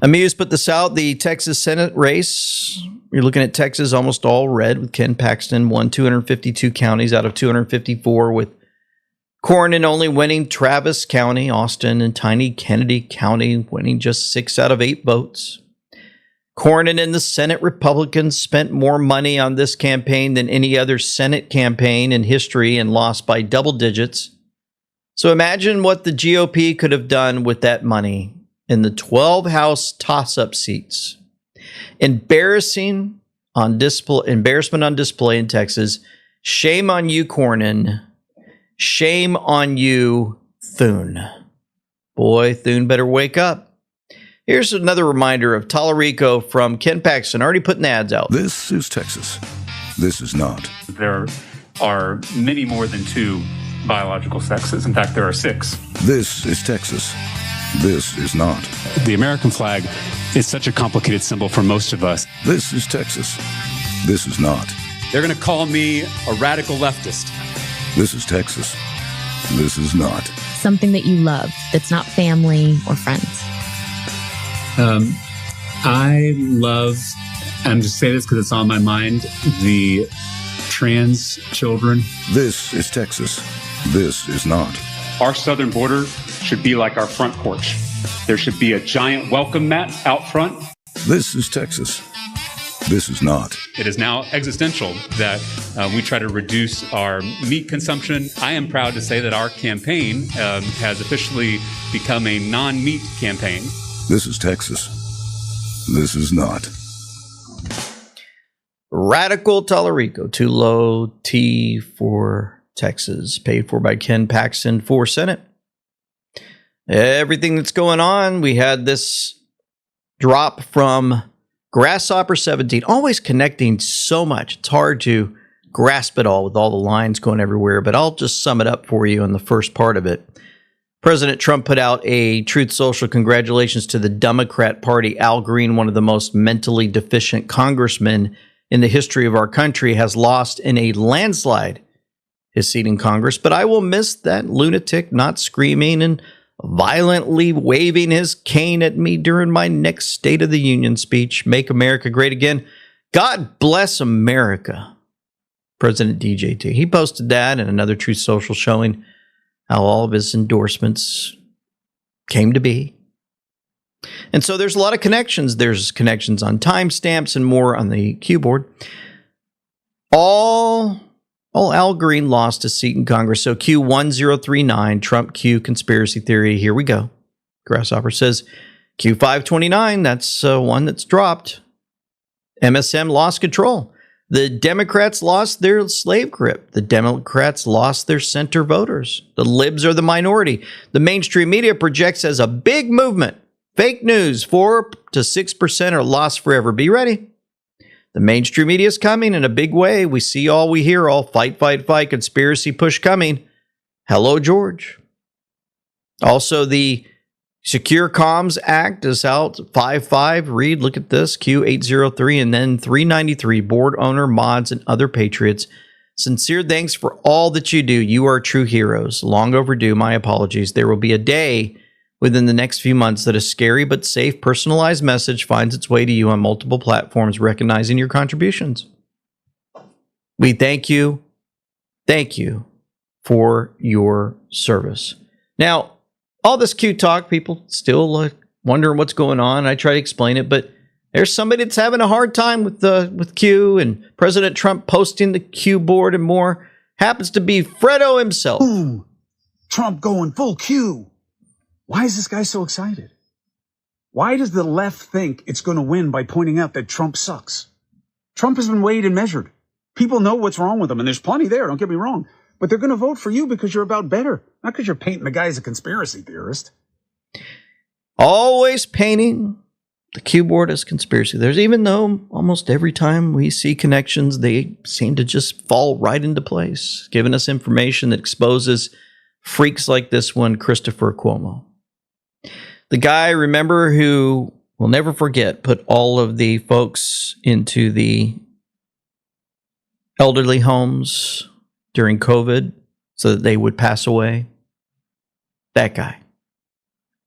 Amused put this out, the Texas Senate race. You're looking at Texas almost all red, with Ken Paxton won 252 counties out of 254, with Cornyn only winning Travis County, Austin, and tiny Kennedy County winning just 6 out of 8 votes. Cornyn and the Senate Republicans spent more money on this campaign than any other Senate campaign in history and lost by double digits. So imagine what the GOP could have done with that money in the 12 House toss-up seats. Embarrassment on display in Texas. Shame on you, Cornyn. Shame on you, Thune. Boy, Thune better wake up. Here's another reminder of Tallarico from Ken Paxton, already putting ads out. This is Texas. This is not. There are many more than 2 biological sexes. In fact, there are 6. This is Texas. This is not. The American flag is such a complicated symbol for most of us. This is Texas. This is not. They're going to call me a radical leftist. This is Texas. This is not. Something that you love that's not family or friends. I love, I'm just saying this because it's on my mind, the trans children. This is Texas. This is not. Our southern border should be like our front porch. There should be a giant welcome mat out front. This is Texas. This is not. It is now existential that we try to reduce our meat consumption. I am proud to say that our campaign has officially become a non-meat campaign. This is Texas. This is not. Radical Tallarico, too low T for Texas, paid for by Ken Paxton for Senate. Everything that's going on, we had this drop from Grasshopper 17, always connecting so much. It's hard to grasp it all with all the lines going everywhere, but I'll just sum it up for you in the first part of it. President Trump put out a Truth Social congratulations to the Democrat Party. Al Green, one of the most mentally deficient congressmen in the history of our country, has lost in a landslide his seat in Congress. But I will miss that lunatic not screaming and violently waving his cane at me during my next State of the Union speech. Make America great again. God bless America. President DJT. He posted that and another Truth Social showing how all of his endorsements came to be. And so there's a lot of connections. There's connections on timestamps and more on the Q board. All Al Green lost a seat in Congress. So Q1039, Trump Q conspiracy theory. Here we go. Grasshopper says Q529, that's one that's dropped. MSM lost control. The Democrats lost their slave grip. The Democrats lost their center voters. The libs are the minority. The mainstream media projects as a big movement. Fake news, 4 to 6% are lost forever. Be ready. The mainstream media is coming in a big way. We see all, we hear all. Fight, fight, fight. Conspiracy push coming. Hello, George. Also, the Secure Comms Act is out. 5.5. Read, look at this. Q803 and then 393. Board owner, mods, and other patriots. Sincere thanks for all that you do. You are true heroes. Long overdue. My apologies. There will be a day within the next few months that a scary but safe, personalized message finds its way to you on multiple platforms, recognizing your contributions. We thank you. Thank you for your service. Now, all this Q talk, people still wondering what's going on. I try to explain it, but there's somebody that's having a hard time with Q, and President Trump posting the Q board and more. Happens to be Fredo himself. Boom. Trump going full Q. Why is this guy so excited? Why does the left think it's going to win by pointing out that Trump sucks? Trump has been weighed and measured. People know what's wrong with him, and there's plenty there, don't get me wrong. But they're going to vote for you because you're about better, not because you're painting the guy as a conspiracy theorist. Always painting the Q board as conspiracy. There's, even though almost every time we see connections, they seem to just fall right into place, giving us information that exposes freaks like this one, Christopher Cuomo. The guy, remember, who we'll never forget, put all of the folks into the elderly homes during COVID so that they would pass away. That guy.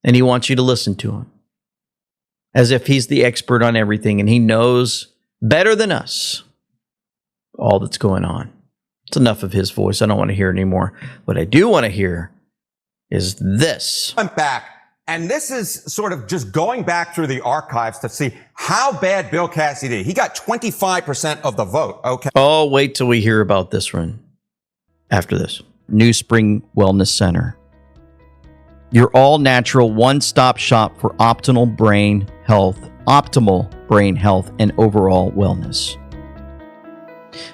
And he wants you to listen to him as if he's the expert on everything and he knows better than us all that's going on. It's enough of his voice. I don't want to hear it anymore. What I do want to hear is this. I'm back. And this is sort of just going back through the archives to see how bad Bill Cassidy did. He got 25% of the vote. Okay. Oh, wait till we hear about this one after this. New Spring Wellness Center. Your all-natural one-stop shop for optimal brain health, and overall wellness.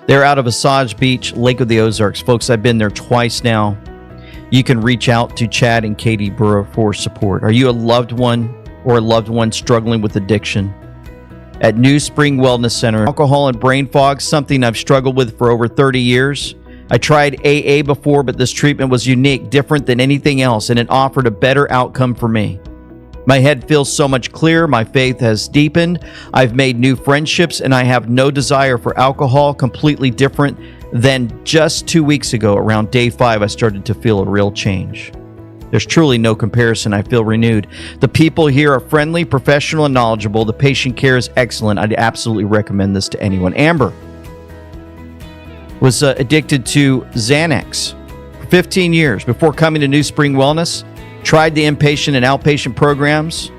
They're out of Osage Beach, Lake of the Ozarks. Folks, I've been there twice now. You can reach out to Chad and Katie Burrow for support. Are you a loved one or a loved one struggling with addiction? At New Spring Wellness Center, alcohol and brain fog, something I've struggled with for over 30 years. I tried AA before, but this treatment was unique, different than anything else, and it offered a better outcome for me. My head feels so much clearer. My faith has deepened. I've made new friendships, and I have no desire for alcohol, completely different than just 2 weeks ago. Around day 5, I started to feel a real change. There's truly no comparison. I feel renewed. The people here are friendly, professional, and knowledgeable. The patient care is excellent. I'd absolutely recommend this to anyone. Amber was addicted to Xanax for 15 years before coming to New Spring Wellness. Tried the inpatient and outpatient programs,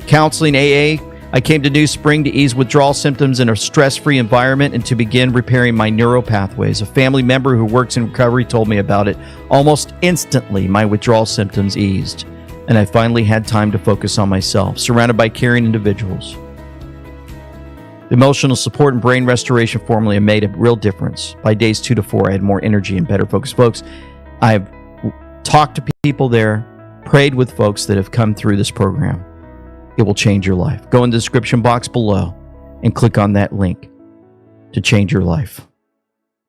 counseling, AA. I came to New Spring to ease withdrawal symptoms in a stress-free environment and to begin repairing my neural pathways. A family member who works in recovery told me about it. Almost instantly, my withdrawal symptoms eased, and I finally had time to focus on myself, surrounded by caring individuals. The emotional support and brain restoration formula have made a real difference. By days 2 to 4, I had more energy and better focus. Folks, I've talked to people there, prayed with folks that have come through this program. It will change your life. Go in the description box below and click on that link to change your life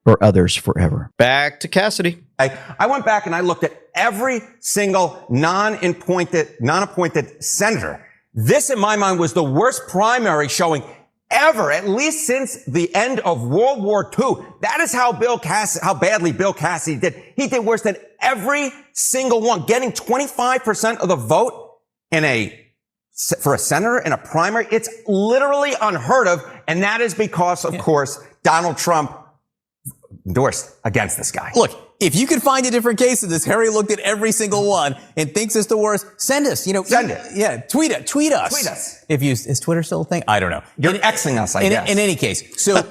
or others forever. Back to Cassidy. I went back and I looked at every single non-appointed senator. This, in my mind, was the worst primary showing ever, at least since the end of World War II. That is how badly Bill Cassidy did. He did worse than every single one, getting 25% of the vote for a senator in a primary. It's literally unheard of. And that is because, of course, Donald Trump endorsed against this guy. Look, if you can find a different case of this, Harry looked at every single one and thinks it's the worst. Send us, send it. Yeah, tweet us. Tweet us. Is Twitter still a thing? I don't know. You're Xing us, I guess. In any case, so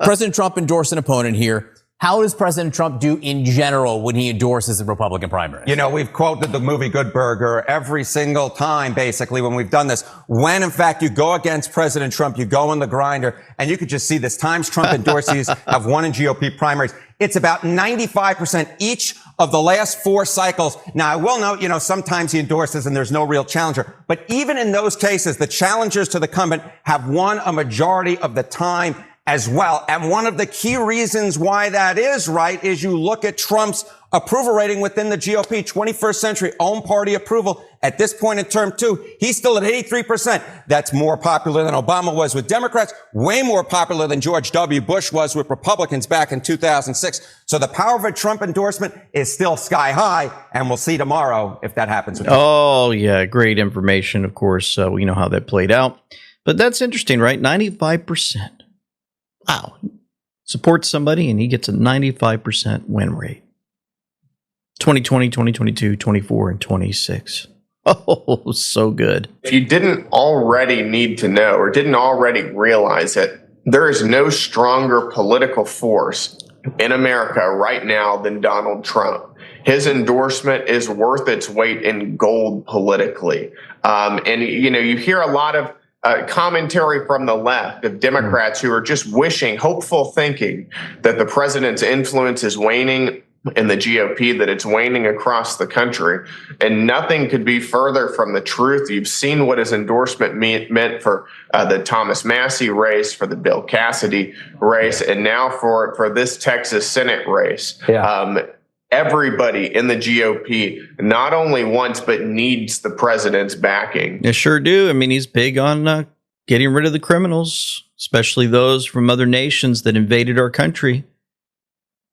President Trump endorsed an opponent here. How does President Trump do in general when he endorses a Republican primary? We've quoted the movie Good Burger every single time, basically, when we've done this. When, in fact, you go against President Trump, you go in the grinder, and you could just see this. Times Trump endorsees have won in GOP primaries. It's about 95% each of the last 4 cycles. Now, I will note, sometimes he endorses and there's no real challenger. But even in those cases, the challengers to the incumbent have won a majority of the time as well. And one of the key reasons why that is right is you look at Trump's approval rating within the GOP, 21st century own party approval at this point in term 2. He's still at 83%. That's more popular than Obama was with Democrats, way more popular than George W. Bush was with Republicans back in 2006. So the power of a Trump endorsement is still sky high, and we'll see tomorrow if that happens. Oh, yeah. Great information, of course. We know how that played out. But that's interesting, right? 95%. Wow. Supports somebody, and he gets a 95% win rate. 2020, 2022, 24, and 26. Oh, so good. If you didn't already need to know or didn't already realize it, there is no stronger political force in America right now than Donald Trump. His endorsement is worth its weight in gold politically. And, you know, you hear a lot of commentary from the left of Democrats who are just wishing, hopeful thinking that the president's influence is waning in the GOP, that it's waning across the country. And nothing could be further from the truth. You've seen what his endorsement meant for the Thomas Massie race, for the Bill Cassidy race, and now for this Texas Senate race. Yeah. Everybody in the GOP not only wants but needs the president's backing. They sure do. I mean, he's big on getting rid of the criminals, especially those from other nations that invaded our country.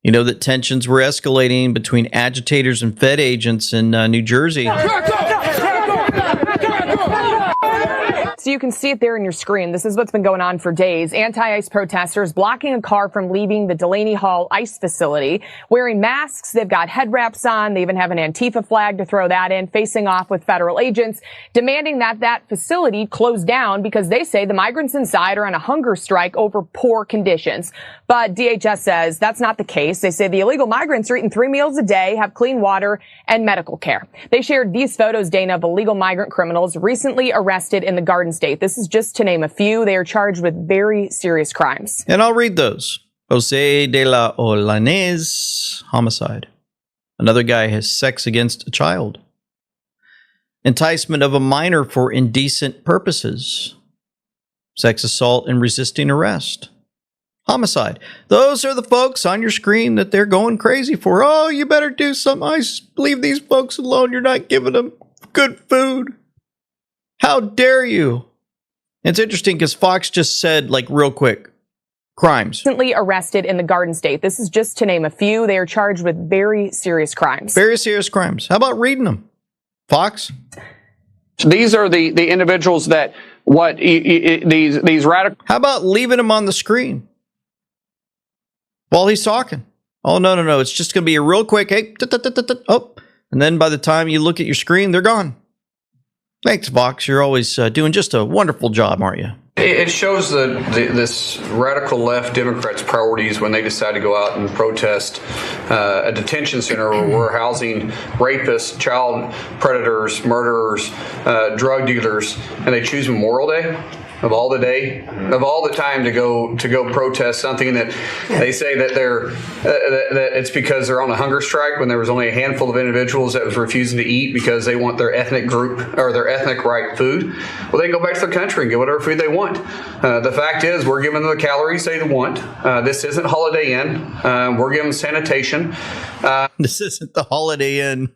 You know that tensions were escalating between agitators and Fed agents in New Jersey. So you can see it there in your screen. This is what's been going on for days. Anti-ICE protesters blocking a car from leaving the Delaney Hall ICE facility, wearing masks. They've got head wraps on. They even have an Antifa flag to throw that in, facing off with federal agents, demanding that facility close down because they say the migrants inside are on a hunger strike over poor conditions. But DHS says that's not the case. They say the illegal migrants are eating 3 meals a day, have clean water and medical care. They shared these photos, Dana, of illegal migrant criminals recently arrested in the Garden State. This is just to name a few. They are charged with very serious crimes. And I'll read those. Jose de la Olanez, homicide. Another guy has sex against a child. Enticement of a minor for indecent purposes. Sex assault and resisting arrest. Homicide. Those are the folks on your screen that they're going crazy for. Oh, you better do something. Leave these folks alone. You're not giving them good food. How dare you? It's interesting because Fox just said, like, real quick, crimes. Recently arrested in the Garden State. This is just to name a few. They are charged with very serious crimes. Very serious crimes. How about reading them? Fox? These are the individuals that these radical. How about leaving them on the screen while he's talking? Oh, no. It's just going to be a real quick, hey, oh. And then by the time you look at your screen, they're gone. Thanks, Fox. You're always doing just a wonderful job, aren't you? It shows this radical left Democrats' priorities when they decide to go out and protest a detention center where we're housing rapists, child predators, murderers, drug dealers, and they choose Memorial Day of all the time to go protest something that they say that that it's because they're on a hunger strike when there was only a handful of individuals that was refusing to eat because they want their ethnic group or their ethnic right food. Well, they can go back to the country and get whatever food they want. The fact is, we're giving them the calories they want. This isn't Holiday Inn. We're giving them sanitation. This isn't the Holiday Inn.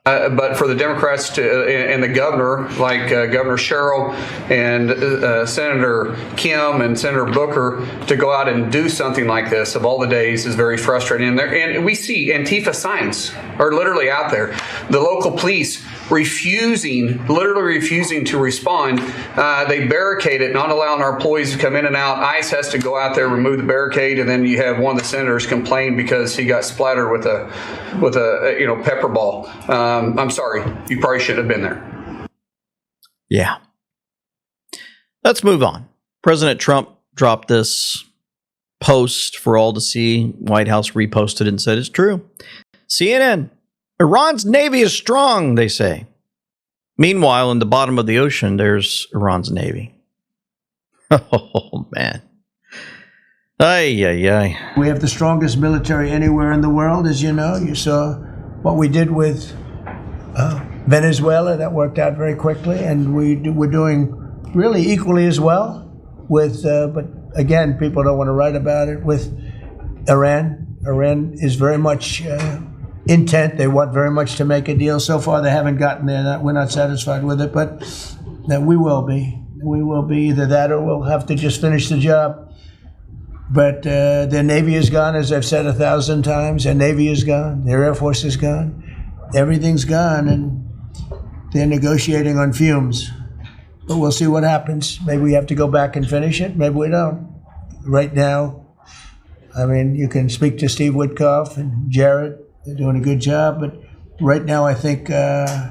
But for the Democrats and the governor, like Governor Sherrill and Senator Kim and Senator Booker, to go out and do something like this of all the days is very frustrating. And we see Antifa signs are literally out there. The local police literally refusing to respond. They barricade it, not allowing our employees to come in and out. ICE has to go out there, remove the barricade, and then you have one of the senators complain because he got splattered with a pepper ball. I'm sorry, you probably shouldn't have been there. Yeah. Let's move on. President Trump dropped this post for all to see. White House reposted it and said it's true. CNN. Iran's navy is strong, they say. Meanwhile, in the bottom of the ocean, there's Iran's navy. Oh, man. Ay. We have the strongest military anywhere in the world, as you know. You saw what we did with Venezuela. That worked out very quickly. And we're doing really equally as well with, but again, people don't want to write about it, with Iran. Iran is very much intent. They want very much to make a deal. So far, they haven't gotten there. We're not satisfied with it, but we will be. We will be either that or we'll have to just finish the job. But their Navy is gone, as I've said 1,000 times. Their Navy is gone. Their Air Force is gone. Everything's gone, and they're negotiating on fumes. But we'll see what happens. Maybe we have to go back and finish it. Maybe we don't. Right now, I mean, you can speak to Steve Witkoff and Jared. They're doing a good job. But right now, I think it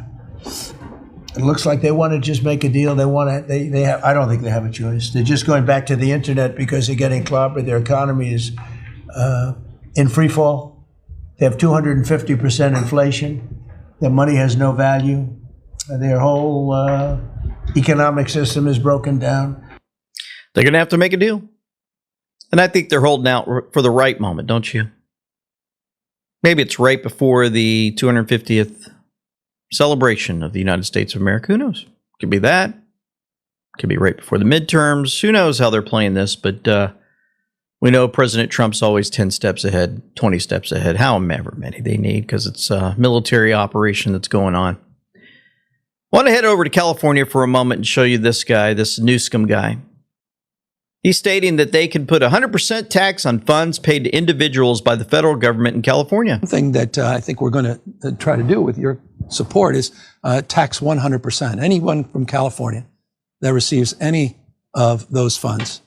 looks like they want to just make a deal. They want to. They have. I don't think they have a choice. They're just going back to the internet because they're getting clobbered. Their economy is in free fall. They have 250% inflation. Their money has no value. Their whole economic system is broken down. They're going to have to make a deal. And I think they're holding out for the right moment, don't you? Maybe it's right before the 250th celebration of the United States of America. Who knows? Could be that. Could be right before the midterms. Who knows how they're playing this? But we know President Trump's always 10 steps ahead, 20 steps ahead, however many they need, because it's a military operation that's going on. I want to head over to California for a moment and show you this guy, this Newsom guy. He's stating that they can put 100% tax on funds paid to individuals by the federal government in California. One thing that I think we're going to try to do with your support is tax 100%. Anyone from California that receives any of those funds,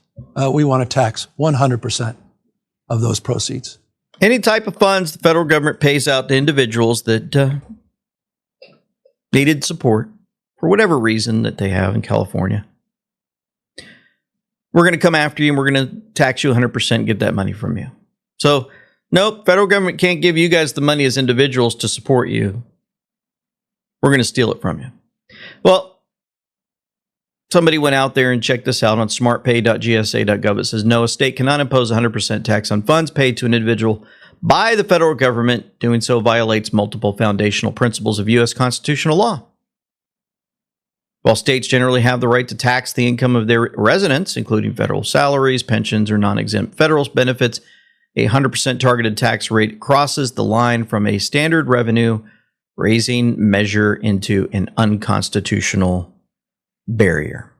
we want to tax 100% of those proceeds. Any type of funds the federal government pays out to individuals that needed support for whatever reason that they have in California. We're going to come after you and we're going to tax you 100% and get that money from you. So, nope, federal government can't give you guys the money as individuals to support you. We're going to steal it from you. Well, somebody went out there and checked this out on smartpay.gsa.gov. It says, no, a state cannot impose 100% tax on funds paid to an individual by the federal government. Doing so violates multiple foundational principles of U.S. constitutional law. While states generally have the right to tax the income of their residents, including federal salaries, pensions, or non-exempt federal benefits, a 100% targeted tax rate crosses the line from a standard revenue raising measure into an unconstitutional barrier.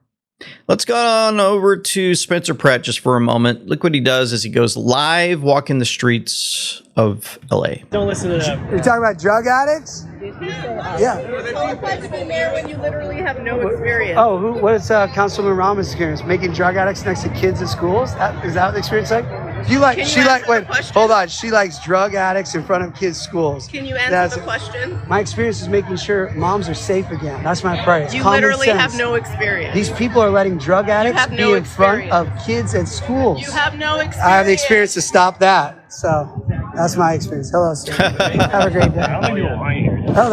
Let's go on over to Spencer Pratt just for a moment. Look what he does as he goes live walking the streets of LA. Don't listen to that. You're talking about drug addicts? Yeah. Qualified to be mayor when you literally have no experience. Oh, what is Councilman Rama's experience? Making drug addicts next to kids at schools? Is that the experience like? Hold on. She likes drug addicts in front of kids' schools. Can you answer the question? My experience is making sure moms are safe again. That's my price. You literally have no experience. These people are letting drug addicts be in front of kids at schools. You have no experience. I have the experience to stop that. So that's my experience. Hello, sir. Have a great day. Oh,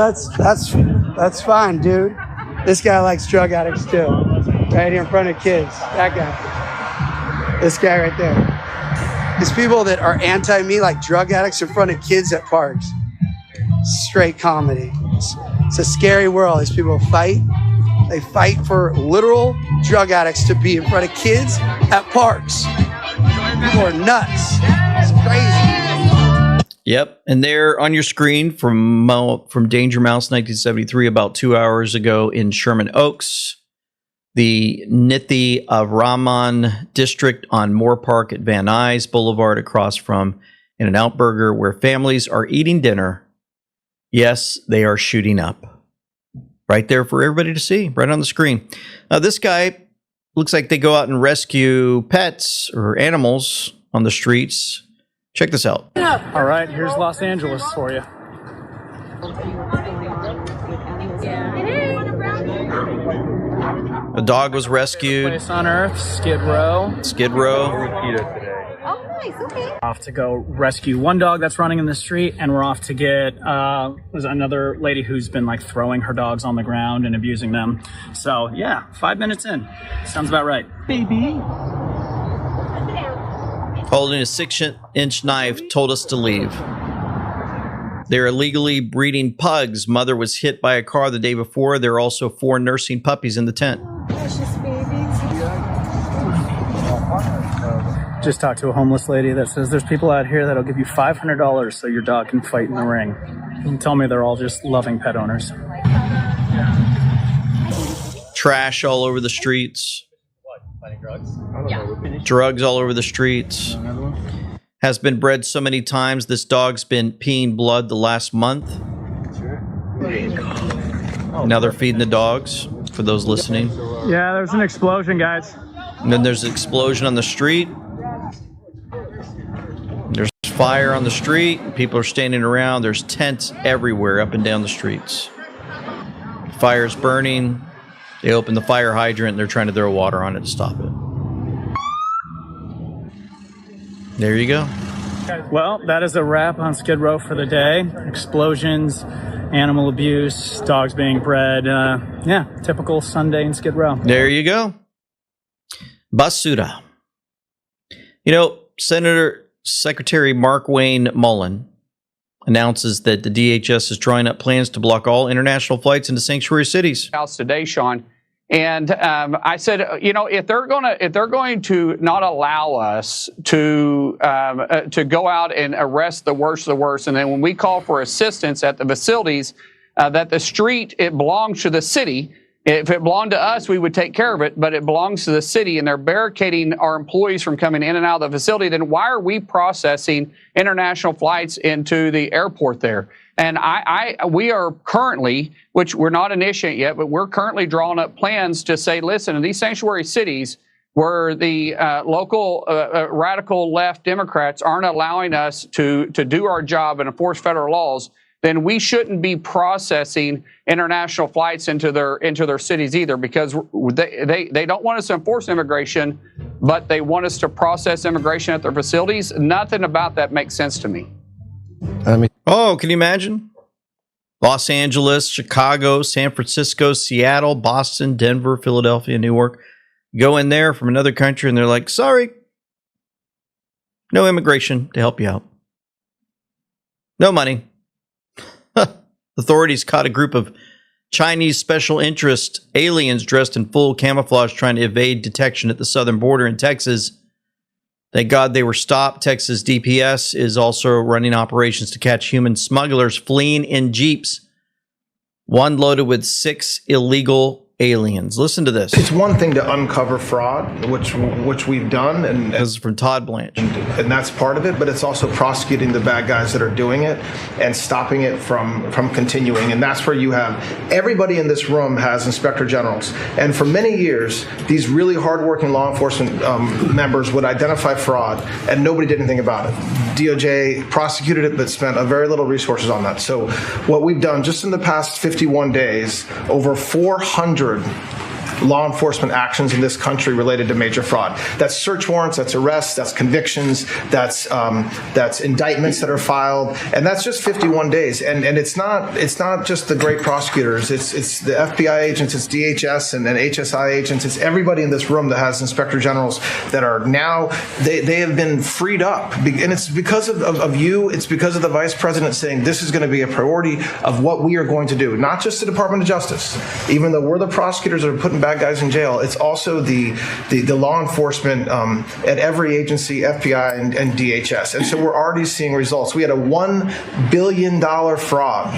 that's fine, dude. This guy likes drug addicts too. Right here in front of kids. That guy. This guy right there. These people that are anti-me like drug addicts in front of kids at parks. Straight comedy. It's a scary world. These people fight. They fight for literal drug addicts to be in front of kids at parks. People are nuts. It's crazy. Yep, and there on your screen from Danger Mouse 1973, about 2 hours ago in Sherman Oaks, the Nithi Raman district on Moore Park at Van Nuys Boulevard across from In-N-Out Burger, where families are eating dinner. Yes, they are shooting up. Right there for everybody to see, right on the screen. Now, this guy looks like they go out and rescue pets or animals on the streets. Check this out. All right, here's Los Angeles for you. A dog was rescued. Place on Earth, Skid Row. Skid Row. Oh, nice. Okay. Off to go rescue one dog that's running in the street, and we're off to get there's another lady who's been like throwing her dogs on the ground and abusing them. So yeah, 5 minutes in, sounds about right. Baby. Holding a 6-inch knife, told us to leave. They're illegally breeding pugs. Mother was hit by a car the day before. There are also 4 nursing puppies in the tent. Precious babies. Just talked to a homeless lady that says there's people out here that'll give you $500 so your dog can fight in the ring. And tell me they're all just loving pet owners. Trash all over the streets. Drugs all over the streets. Has been bred so many times, this dog's been peeing blood the last month. Now they're feeding the dogs, for those listening. Yeah, there's an explosion, guys. And then there's an explosion on the street. There's fire on the street. People are standing around. There's tents everywhere up and down the streets. Fire's burning. They open the fire hydrant and they're trying to throw water on it to stop it. There you go. Well, that is a wrap on Skid Row for the day. Explosions, animal abuse, dogs being bred. Yeah, typical Sunday in Skid Row. There you go. Basura. You know, Secretary Mark Wayne Mullen announces that the DHS is drawing up plans to block all international flights into sanctuary cities. House today, Sean, and I said, you know, if they're going to not allow us to go out and arrest the worst of the worst, and then when we call for assistance at the facilities, that the street, it belongs to the city. If it belonged to us, we would take care of it, but it belongs to the city, and they're barricading our employees from coming in and out of the facility, then why are we processing international flights into the airport there? And we are currently, which we're not initiating yet, but we're currently drawing up plans to say, listen, in these sanctuary cities where the local radical left Democrats aren't allowing us to do our job and enforce federal laws, then we shouldn't be processing international flights into their cities either, because they don't want us to enforce immigration, but they want us to process immigration at their facilities. Nothing about that makes sense to me. Oh, can you imagine? Los Angeles, Chicago, San Francisco, Seattle, Boston, Denver, Philadelphia, Newark. Go in there from another country and they're like, sorry, no immigration to help you out. No money. Authorities caught a group of Chinese special interest aliens dressed in full camouflage trying to evade detection at the southern border in Texas. Thank God they were stopped. Texas DPS is also running operations to catch human smugglers fleeing in jeeps, one loaded with 6 illegal aliens. Listen to this. It's one thing to uncover fraud, which we've done, and this is from Todd Blanche, and that's part of it. But it's also prosecuting the bad guys that are doing it and stopping it from continuing. And that's where you have everybody in this room has inspector generals, and for many years, these really hardworking law enforcement members would identify fraud, and nobody did anything about it. DOJ prosecuted it, but spent a very little resources on that. So what we've done just in the past 51 days, over 400 law enforcement actions in this country related to major fraud. That's search warrants, that's arrests, that's convictions, that's indictments that are filed, and that's just 51 days. And it's not just the great prosecutors. It's the FBI agents, it's DHS and HSI agents. It's everybody in this room that has inspector generals that are now they have been freed up, and it's because of you. It's because of the vice president saying this is going to be a priority of what we are going to do. Not just the Department of Justice, even though we're the prosecutors that are putting bad guys in jail. It's also the law enforcement at every agency, FBI and DHS. And so we're already seeing results. We had a $1 billion fraud,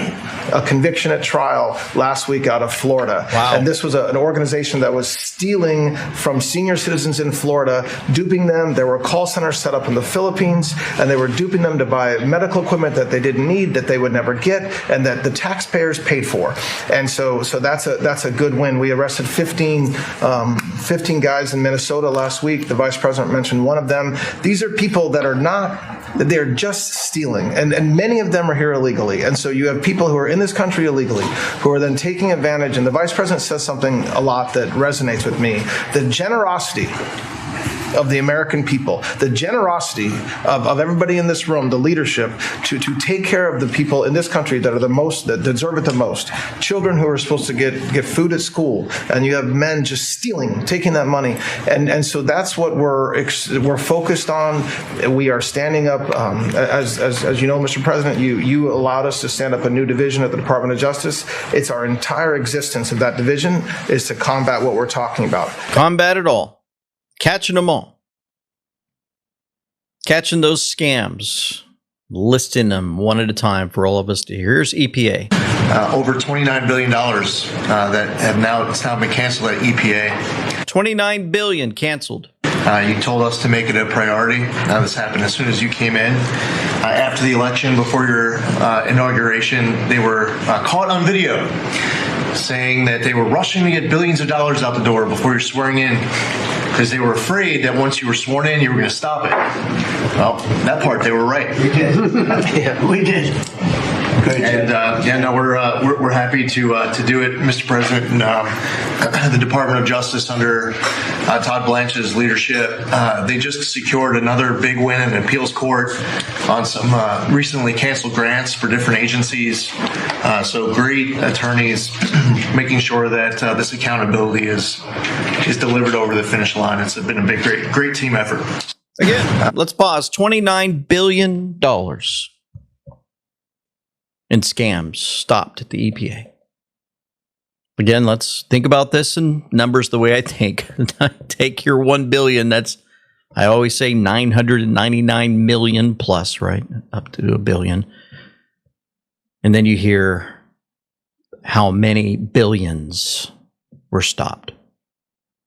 a conviction at trial last week out of Florida. Wow. And this was an organization that was stealing from senior citizens in Florida, duping them. There were call centers set up in the Philippines, and they were duping them to buy medical equipment that they didn't need, that they would never get, and that the taxpayers paid for. And so that's a good win. We arrested 15 guys in Minnesota last week. The vice president mentioned one of them. These are people that are they're just stealing, and many of them are here illegally. And so you have people who are in this country illegally who are then taking advantage. And the vice president says something a lot that resonates with me: the generosity of the American people, the generosity of everybody in this room, the leadership, to take care of the people in this country that deserve it the most. Children who are supposed to get food at school, and you have men just stealing, taking that money. And so that's what we're focused on. We are standing up, as you know, Mr. President, you allowed us to stand up a new division at the Department of Justice. It's our entire existence of that division is to combat what we're talking about. Combat it all. Catching them all. Catching those scams, listing them one at a time for all of us to hear. Here's EPA. Over $29 billion that have now been canceled at EPA. $29 billion canceled. You told us to make it a priority. This happened as soon as you came in. After the election, before your inauguration, they were caught on video saying that they were rushing to get billions of dollars out the door before you're swearing in because they were afraid that once you were sworn in, you were going to stop it. Well, that part, they were right. We did. Yeah, we did. And we're happy to do it, Mr. President. And the Department of Justice under Todd Blanche's leadership, they just secured another big win in an appeals court on some recently canceled grants for different agencies. So great attorneys making sure that this accountability is delivered over the finish line. It's been a great team effort. Again, let's pause. $29 billion in scams stopped at the EPA. Again, let's think about this in numbers the way I think. Take your 1 billion. That's, I always say 999 million plus, right? Up to a billion. And then you hear how many billions were stopped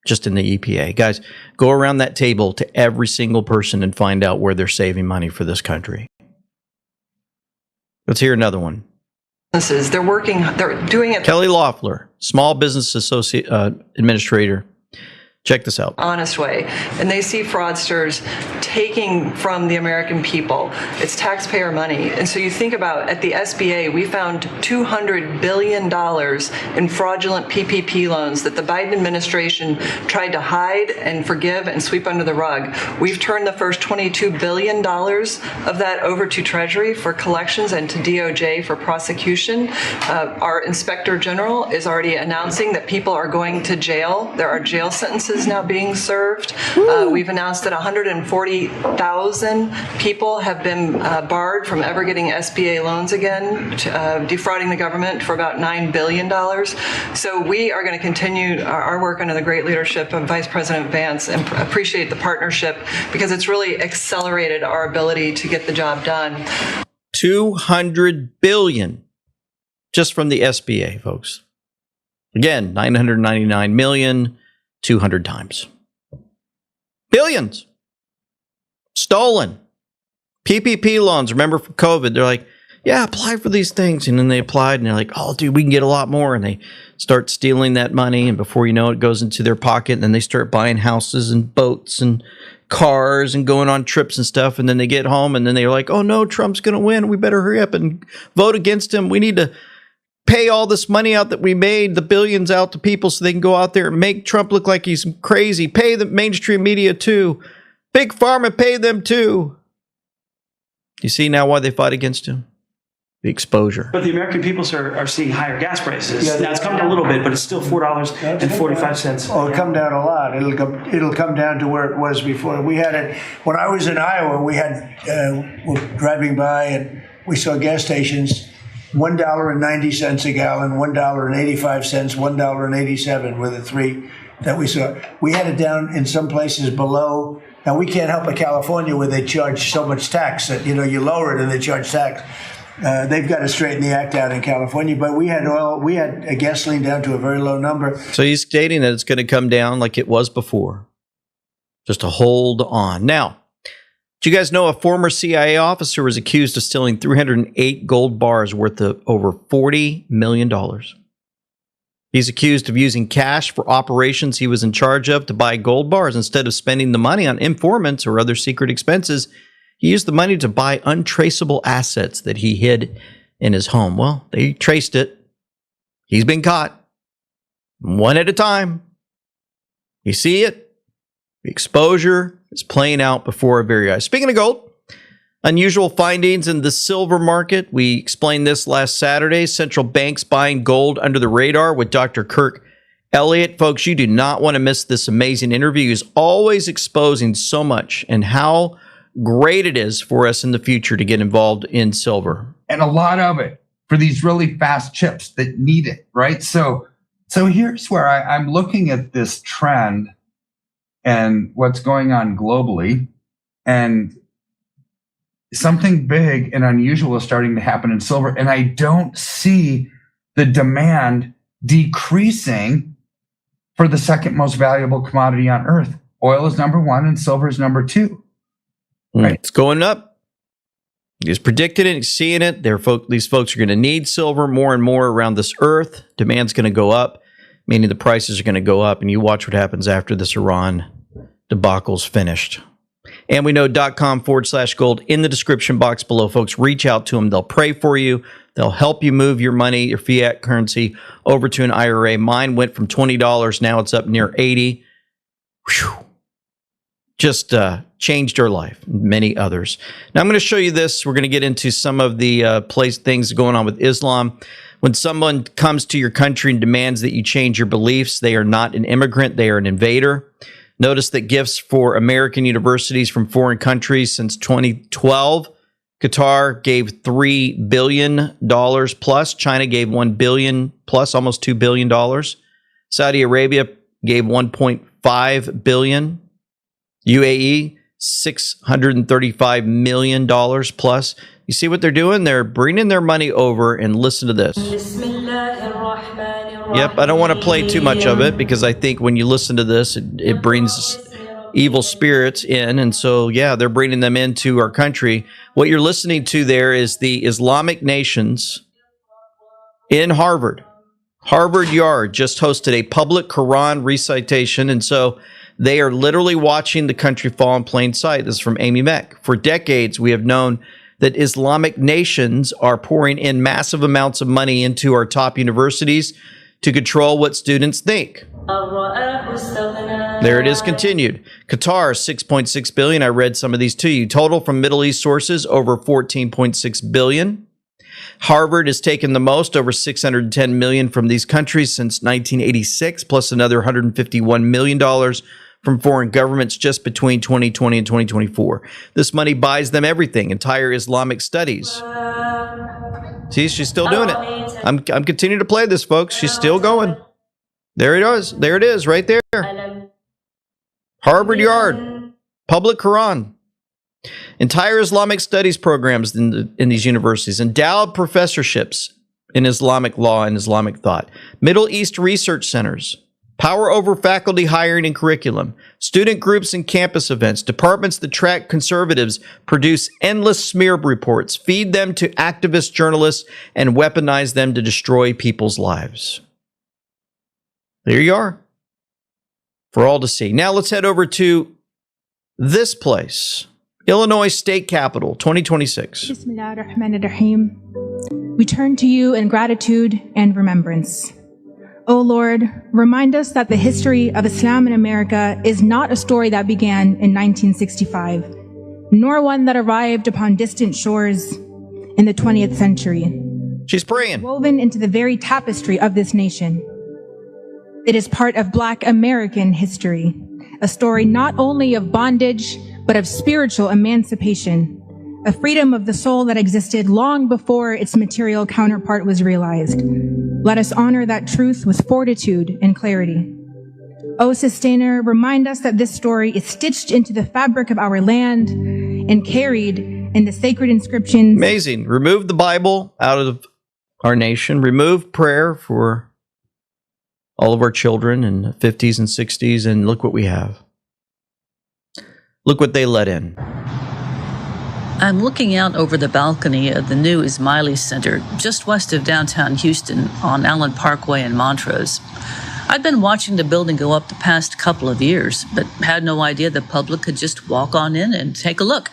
just in the EPA. Guys, go around that table to every single person and find out where they're saving money for this country. Let's hear another one. They're doing it. Kelly Loeffler, Small Business Administrator. Check this out. Honest way. And they see fraudsters taking from the American people. It's taxpayer money. And so you think about, at the SBA, we found $200 billion in fraudulent PPP loans that the Biden administration tried to hide and forgive and sweep under the rug. We've turned the first $22 billion of that over to Treasury for collections and to DOJ for prosecution. Our Inspector General is already announcing that people are going to jail. There are jail sentences now being served. We've announced that 140,000 people have been barred from ever getting SBA loans again, defrauding the government for about $9 billion. So we are going to continue our work under the great leadership of Vice President Vance and appreciate the partnership because it's really accelerated our ability to get the job done. $200 billion just from the SBA, folks. Again, 999 million. 200 times. Billions. Stolen. PPP loans. Remember for COVID, they're like, yeah, apply for these things. And then they applied and they're like, oh, dude, we can get a lot more. And they start stealing that money. And before you know it, goes into their pocket. And then they start buying houses and boats and cars and going on trips and stuff. And then they get home and then they're like, oh, no, Trump's going to win. We better hurry up and vote against him. We need to pay all this money out that we made, the billions out to people so they can go out there and make Trump look like he's crazy. Pay the mainstream media too. Big Pharma, pay them too. You see now why they fight against him? The exposure. But the American people, sir, are seeing higher gas prices. Yeah, now it's come down a little bit, but it's still $4.45. Oh, it'll come down a lot. It'll come down to where it was before. We had it when I was in Iowa. We had we're driving by and we saw gas stations. $1.90 a gallon, $1.85, $1.87 were the three that we saw. We had it down in some places below. Now we can't help but California where they charge so much tax that you lower it and they charge tax. They've got to straighten the act out in California. But we had a gasoline down to a very low number. So he's stating that it's going to come down like it was before. Just to hold on. Now, do you guys know a former CIA officer was accused of stealing 308 gold bars worth of over $40 million? He's accused of using cash for operations he was in charge of to buy gold bars. Instead of spending the money on informants or other secret expenses, he used the money to buy untraceable assets that he hid in his home. Well, they traced it. He's been caught. One at a time. You see it? The exposure is playing out before our very eyes. Speaking of gold, unusual findings in the silver market. We explained this last Saturday. Central banks buying gold under the radar with Dr. Kirk Elliott. Folks, you do not want to miss this amazing interview. He's always exposing so much and how great it is for us in the future to get involved in silver. And a lot of it for these really fast chips that need it, right? So here's where I'm looking at this trend and what's going on globally. And something big and unusual is starting to happen in silver. And I don't see the demand decreasing for the second most valuable commodity on earth. Oil is number one and silver is number two. Right. It's going up. He's predicted it, he's seeing it. These folks are going to need silver more and more around this earth. Demand's going to go up, meaning the prices are going to go up. And you watch what happens after this Iran debacle's finished. And we know .com/gold in the description box below, folks. Reach out to them. They'll pray for you. They'll help you move your money, your fiat currency, over to an IRA. Mine went from $20. Now it's up near $80. Whew. Just changed our life, many others. Now I'm going to show you this. We're going to get into some of the things going on with Islam. When someone comes to your country and demands that you change your beliefs, they are not an immigrant, they are an invader. Notice that gifts for American universities from foreign countries since 2012, Qatar gave $3 billion plus. China gave $1 billion plus, almost $2 billion. Saudi Arabia gave $1.5 billion. UAE, $635 million plus. You see what they're doing? They're bringing their money over, and listen to this. Yep, I don't want to play too much of it because I think when you listen to this, it brings evil spirits in. And so, yeah, they're bringing them into our country. What you're listening to there is the Islamic nations in Harvard. Harvard Yard just hosted a public Quran recitation. And so they are literally watching the country fall in plain sight. This is from Amy Meck. For decades, we have known that Islamic nations are pouring in massive amounts of money into our top universities to control what students think. There it is continued. Qatar, $6.6 billion. I read some of these to you. Total from Middle East sources, over $14.6 billion. Harvard has taken the most, over $610 million from these countries since 1986, plus another $151 million from foreign governments just between 2020 and 2024. This money buys them everything, entire Islamic studies. See, she's still doing it. I'm continuing to play this, folks. She's still going. There it is. There it is, right there. Harvard Yard, public Quran. Entire Islamic studies programs in these universities, endowed professorships in Islamic law and Islamic thought, Middle East research centers, power over faculty hiring and curriculum, student groups and campus events, departments that track conservatives, produce endless smear reports, feed them to activist journalists, and weaponize them to destroy people's lives. There you are, for all to see. Now let's head over to this place. Illinois State Capitol, 2026. Bismillah ar-Rahman ar-Rahim. We turn to you in gratitude and remembrance. O Lord, remind us that the history of Islam in America is not a story that began in 1965, nor one that arrived upon distant shores in the 20th century. She's praying. Woven into the very tapestry of this nation. It is part of Black American history, a story not only of bondage, but of spiritual emancipation, a freedom of the soul that existed long before its material counterpart was realized. Let us honor that truth with fortitude and clarity. O Sustainer, remind us that this story is stitched into the fabric of our land and carried in the sacred inscriptions. Amazing. Remove the Bible out of our nation. Remove prayer for all of our children in the 50s and 60s, and look what we have. Look what they let in. I'm looking out over the balcony of the new Ismaili Center, just west of downtown Houston on Allen Parkway in Montrose. I'd been watching the building go up the past couple of years, but had no idea the public could just walk on in and take a look.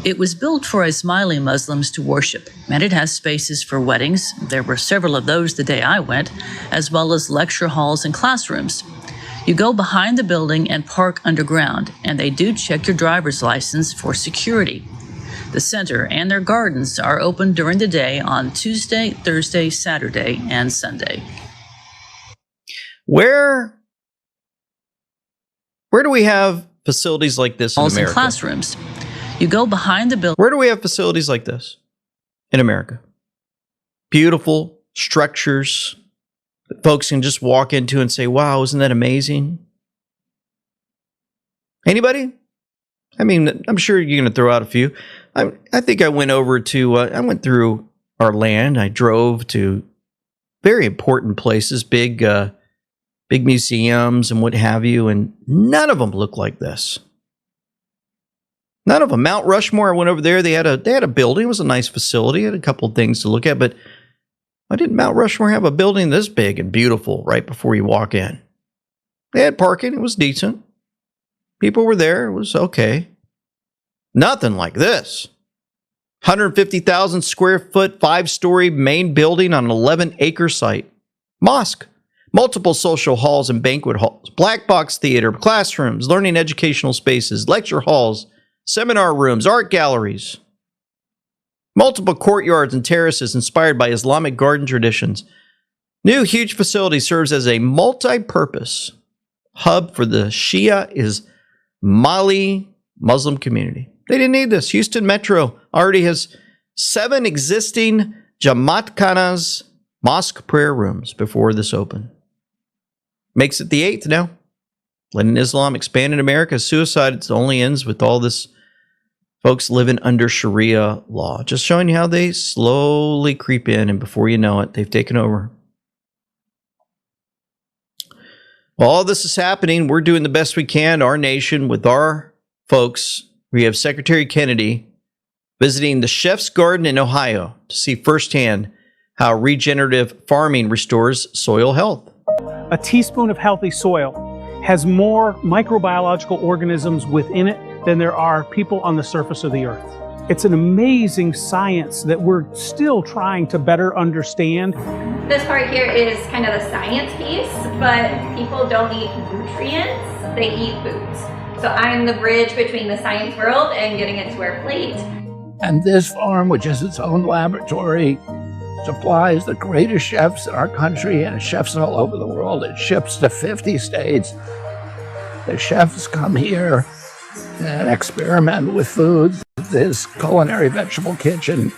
It was built for Ismaili Muslims to worship, and it has spaces for weddings. There were several of those the day I went, as well as lecture halls and classrooms. You go behind the building and park underground, and they do check your driver's license for security. The center and their gardens are open during the day on Tuesday, Thursday, Saturday, and Sunday. Where do we have facilities like this in America? Classrooms. You go behind the building. Where do we have facilities like this in America? Beautiful structures that folks can just walk into and say, wow, isn't that amazing? Anybody? I mean, I'm sure you're going to throw out a few. I think I went over to, I went through our land. I drove to very important places, big museums and what have you, and none of them look like this. None of them. Mount Rushmore, I went over there. They had a building. It was a nice facility. It had a couple of things to look at, but why didn't Mount Rushmore have a building this big and beautiful right before you walk in? They had parking. It was decent. People were there. It was okay. Nothing like this. 150,000 square foot, 5-story main building on an 11-acre site. Mosque. Multiple social halls and banquet halls. Black box theater, classrooms, learning educational spaces, lecture halls, seminar rooms, art galleries. Multiple courtyards and terraces inspired by Islamic garden traditions. New huge facility serves as a multi-purpose hub for the Shia Ismaili Muslim community. They didn't need this. Houston Metro already has 7 existing Jamaat Khanas mosque prayer rooms before this opened. Makes it the 8th now. Letting Islam expand in America. Suicide only ends with all this folks living under Sharia law. Just showing you how they slowly creep in, and before you know it, they've taken over. While all this is happening, we're doing the best we can, our nation, with our folks. We have Secretary Kennedy visiting the Chef's Garden in Ohio to see firsthand how regenerative farming restores soil health. A teaspoon of healthy soil has more microbiological organisms within it than there are people on the surface of the earth. It's an amazing science that we're still trying to better understand. This part here is kind of the science piece, but people don't eat nutrients, they eat foods. So I'm the bridge between the science world and getting it to our plate. And this farm, which is its own laboratory, supplies the greatest chefs in our country and chefs all over the world. It ships to 50 states. The chefs come here and experiment with food. This culinary vegetable kitchen.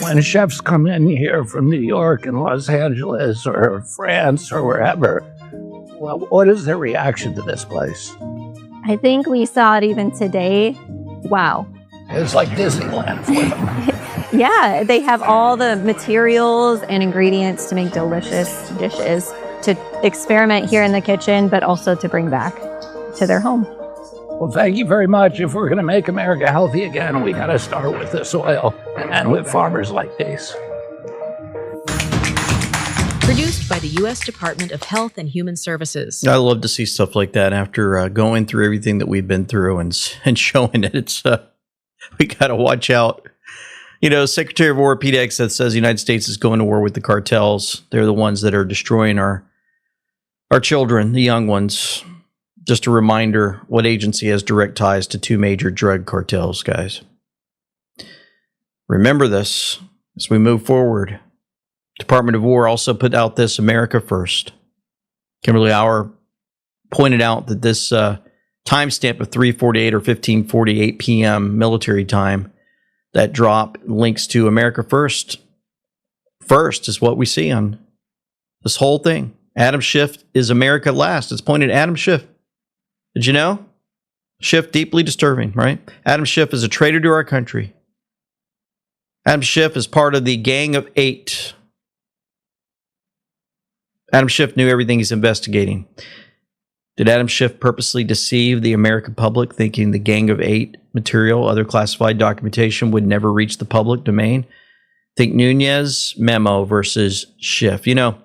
When chefs come in here from New York and Los Angeles or France or wherever, well, what is their reaction to this place? I think we saw it even today. Wow. It's like Disneyland for them. Yeah, they have all the materials and ingredients to make delicious dishes, to experiment here in the kitchen, but also to bring back to their home. Well, thank you very much. If we're going to make America healthy again, we got to start with the soil and with farmers like these. Produced by the U.S. Department of Health and Human Services. I love to see stuff like that after going through everything that we've been through and showing it. It's we got to watch out. You know, Secretary of War Pete Hegseth says the United States is going to war with the cartels. They're the ones that are destroying our children, the young ones. Just a reminder, what agency has direct ties to 2 major drug cartels, guys? Remember this as we move forward. Department of War also put out this America First. Kimberly Auer pointed out that this timestamp of 3:48 or 15:48 p.m. military time, that drop links to America First. First is what we see on this whole thing. Adam Schiff is America Last. It's pointed at Adam Schiff. Did you know? Schiff, deeply disturbing, right? Adam Schiff is a traitor to our country. Adam Schiff is part of the Gang of 8. Adam Schiff knew everything he's investigating. Did Adam Schiff purposely deceive the American public, thinking the Gang of 8 material, other classified documentation, would never reach the public domain? Think Nunes memo versus Schiff. You know,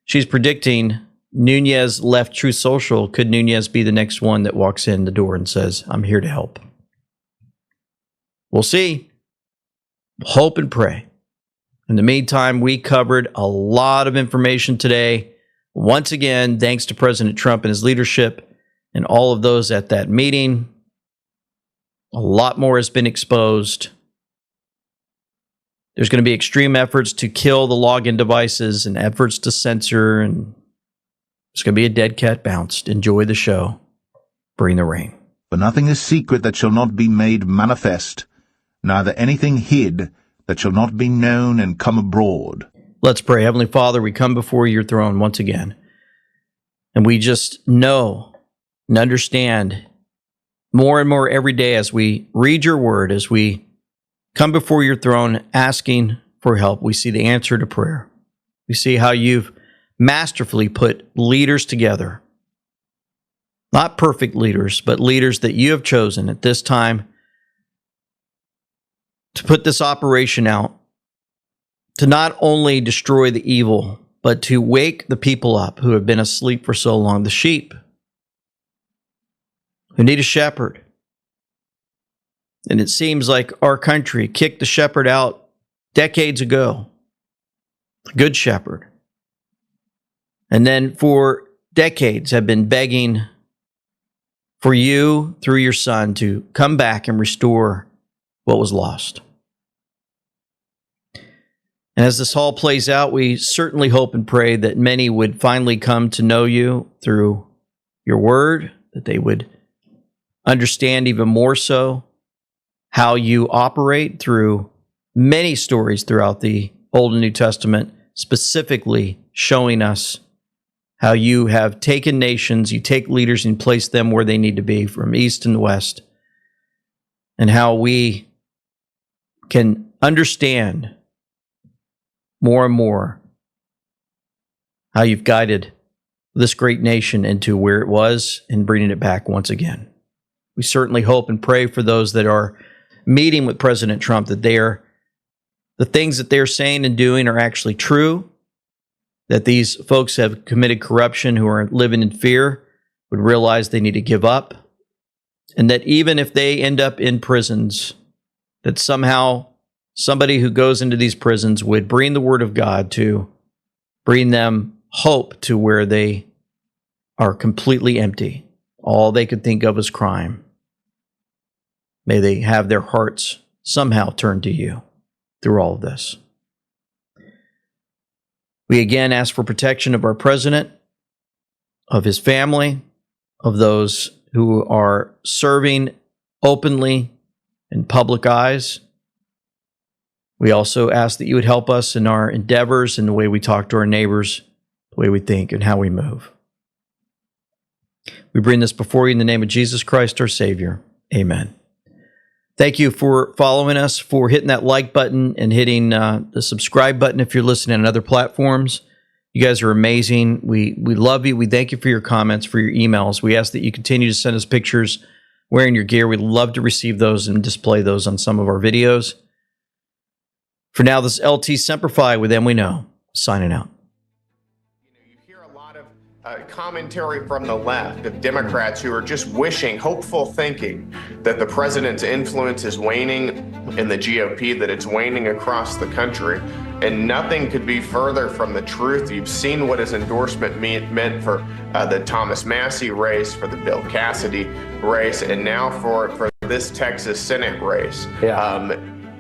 she's predicting Nunes left Truth Social. Could Nunes be the next one that walks in the door and says, I'm here to help? We'll see. Hope and pray. In the meantime, we covered a lot of information today. Once again, thanks to President Trump and his leadership and all of those at that meeting. A lot more has been exposed. There's going to be extreme efforts to kill the login devices and efforts to censor, and it's going to be a dead cat bounced. Enjoy the show. Bring the rain. For nothing is secret that shall not be made manifest, neither anything hid that shall not be known and come abroad. Let's pray. Heavenly Father, we come before your throne once again, and we just know and understand more and more every day as we read your word, as we come before your throne asking for help. We see the answer to prayer. We see how you've masterfully put leaders together. Not perfect leaders, but leaders that you have chosen at this time to put this operation out, to not only destroy the evil, but to wake the people up who have been asleep for so long, the sheep who need a shepherd. And it seems like our country kicked the shepherd out decades ago, the good shepherd. And then for decades have been begging for you, through your son, to come back and restore what was lost. And as this all plays out, we certainly hope and pray that many would finally come to know you through your word, that they would understand even more so how you operate through many stories throughout the Old and New Testament, specifically showing us how you have taken nations, you take leaders and place them where they need to be, from east and west, and how we can understand more and more how you've guided this great nation into where it was and bringing it back once again. We certainly hope and pray for those that are meeting with President Trump, that the things that they're saying and doing are actually true, that these folks have committed corruption who are living in fear would realize they need to give up, and that even if they end up in prisons, that somehow somebody who goes into these prisons would bring the word of God to bring them hope to where they are completely empty. All they could think of is crime. May they have their hearts somehow turned to you through all of this. We again ask for protection of our president, of his family, of those who are serving openly in public eyes. We also ask that you would help us in our endeavors, in the way we talk to our neighbors, the way we think, and how we move. We bring this before you in the name of Jesus Christ, our Savior. Amen. Thank you for following us, for hitting that like button and hitting the subscribe button if you're listening on other platforms. You guys are amazing. We love you. We thank you for your comments, for your emails. We ask that you continue to send us pictures wearing your gear. We'd love to receive those and display those on some of our videos. For now, this is LT Semper Fi with Them We Know, signing out. Commentary from the left of Democrats who are just wishing, hopeful thinking that the president's influence is waning in the GOP, that it's waning across the country. And nothing could be further from the truth. You've seen what his endorsement meant for the Thomas Massie race, for the Bill Cassidy race, and now for this Texas Senate race.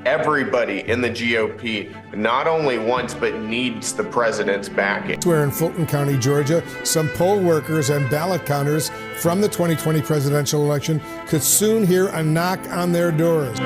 Everybody in the GOP not only wants but needs the president's backing. Where in Fulton County, Georgia, some poll workers and ballot counters from the 2020 presidential election could soon hear a knock on their doors.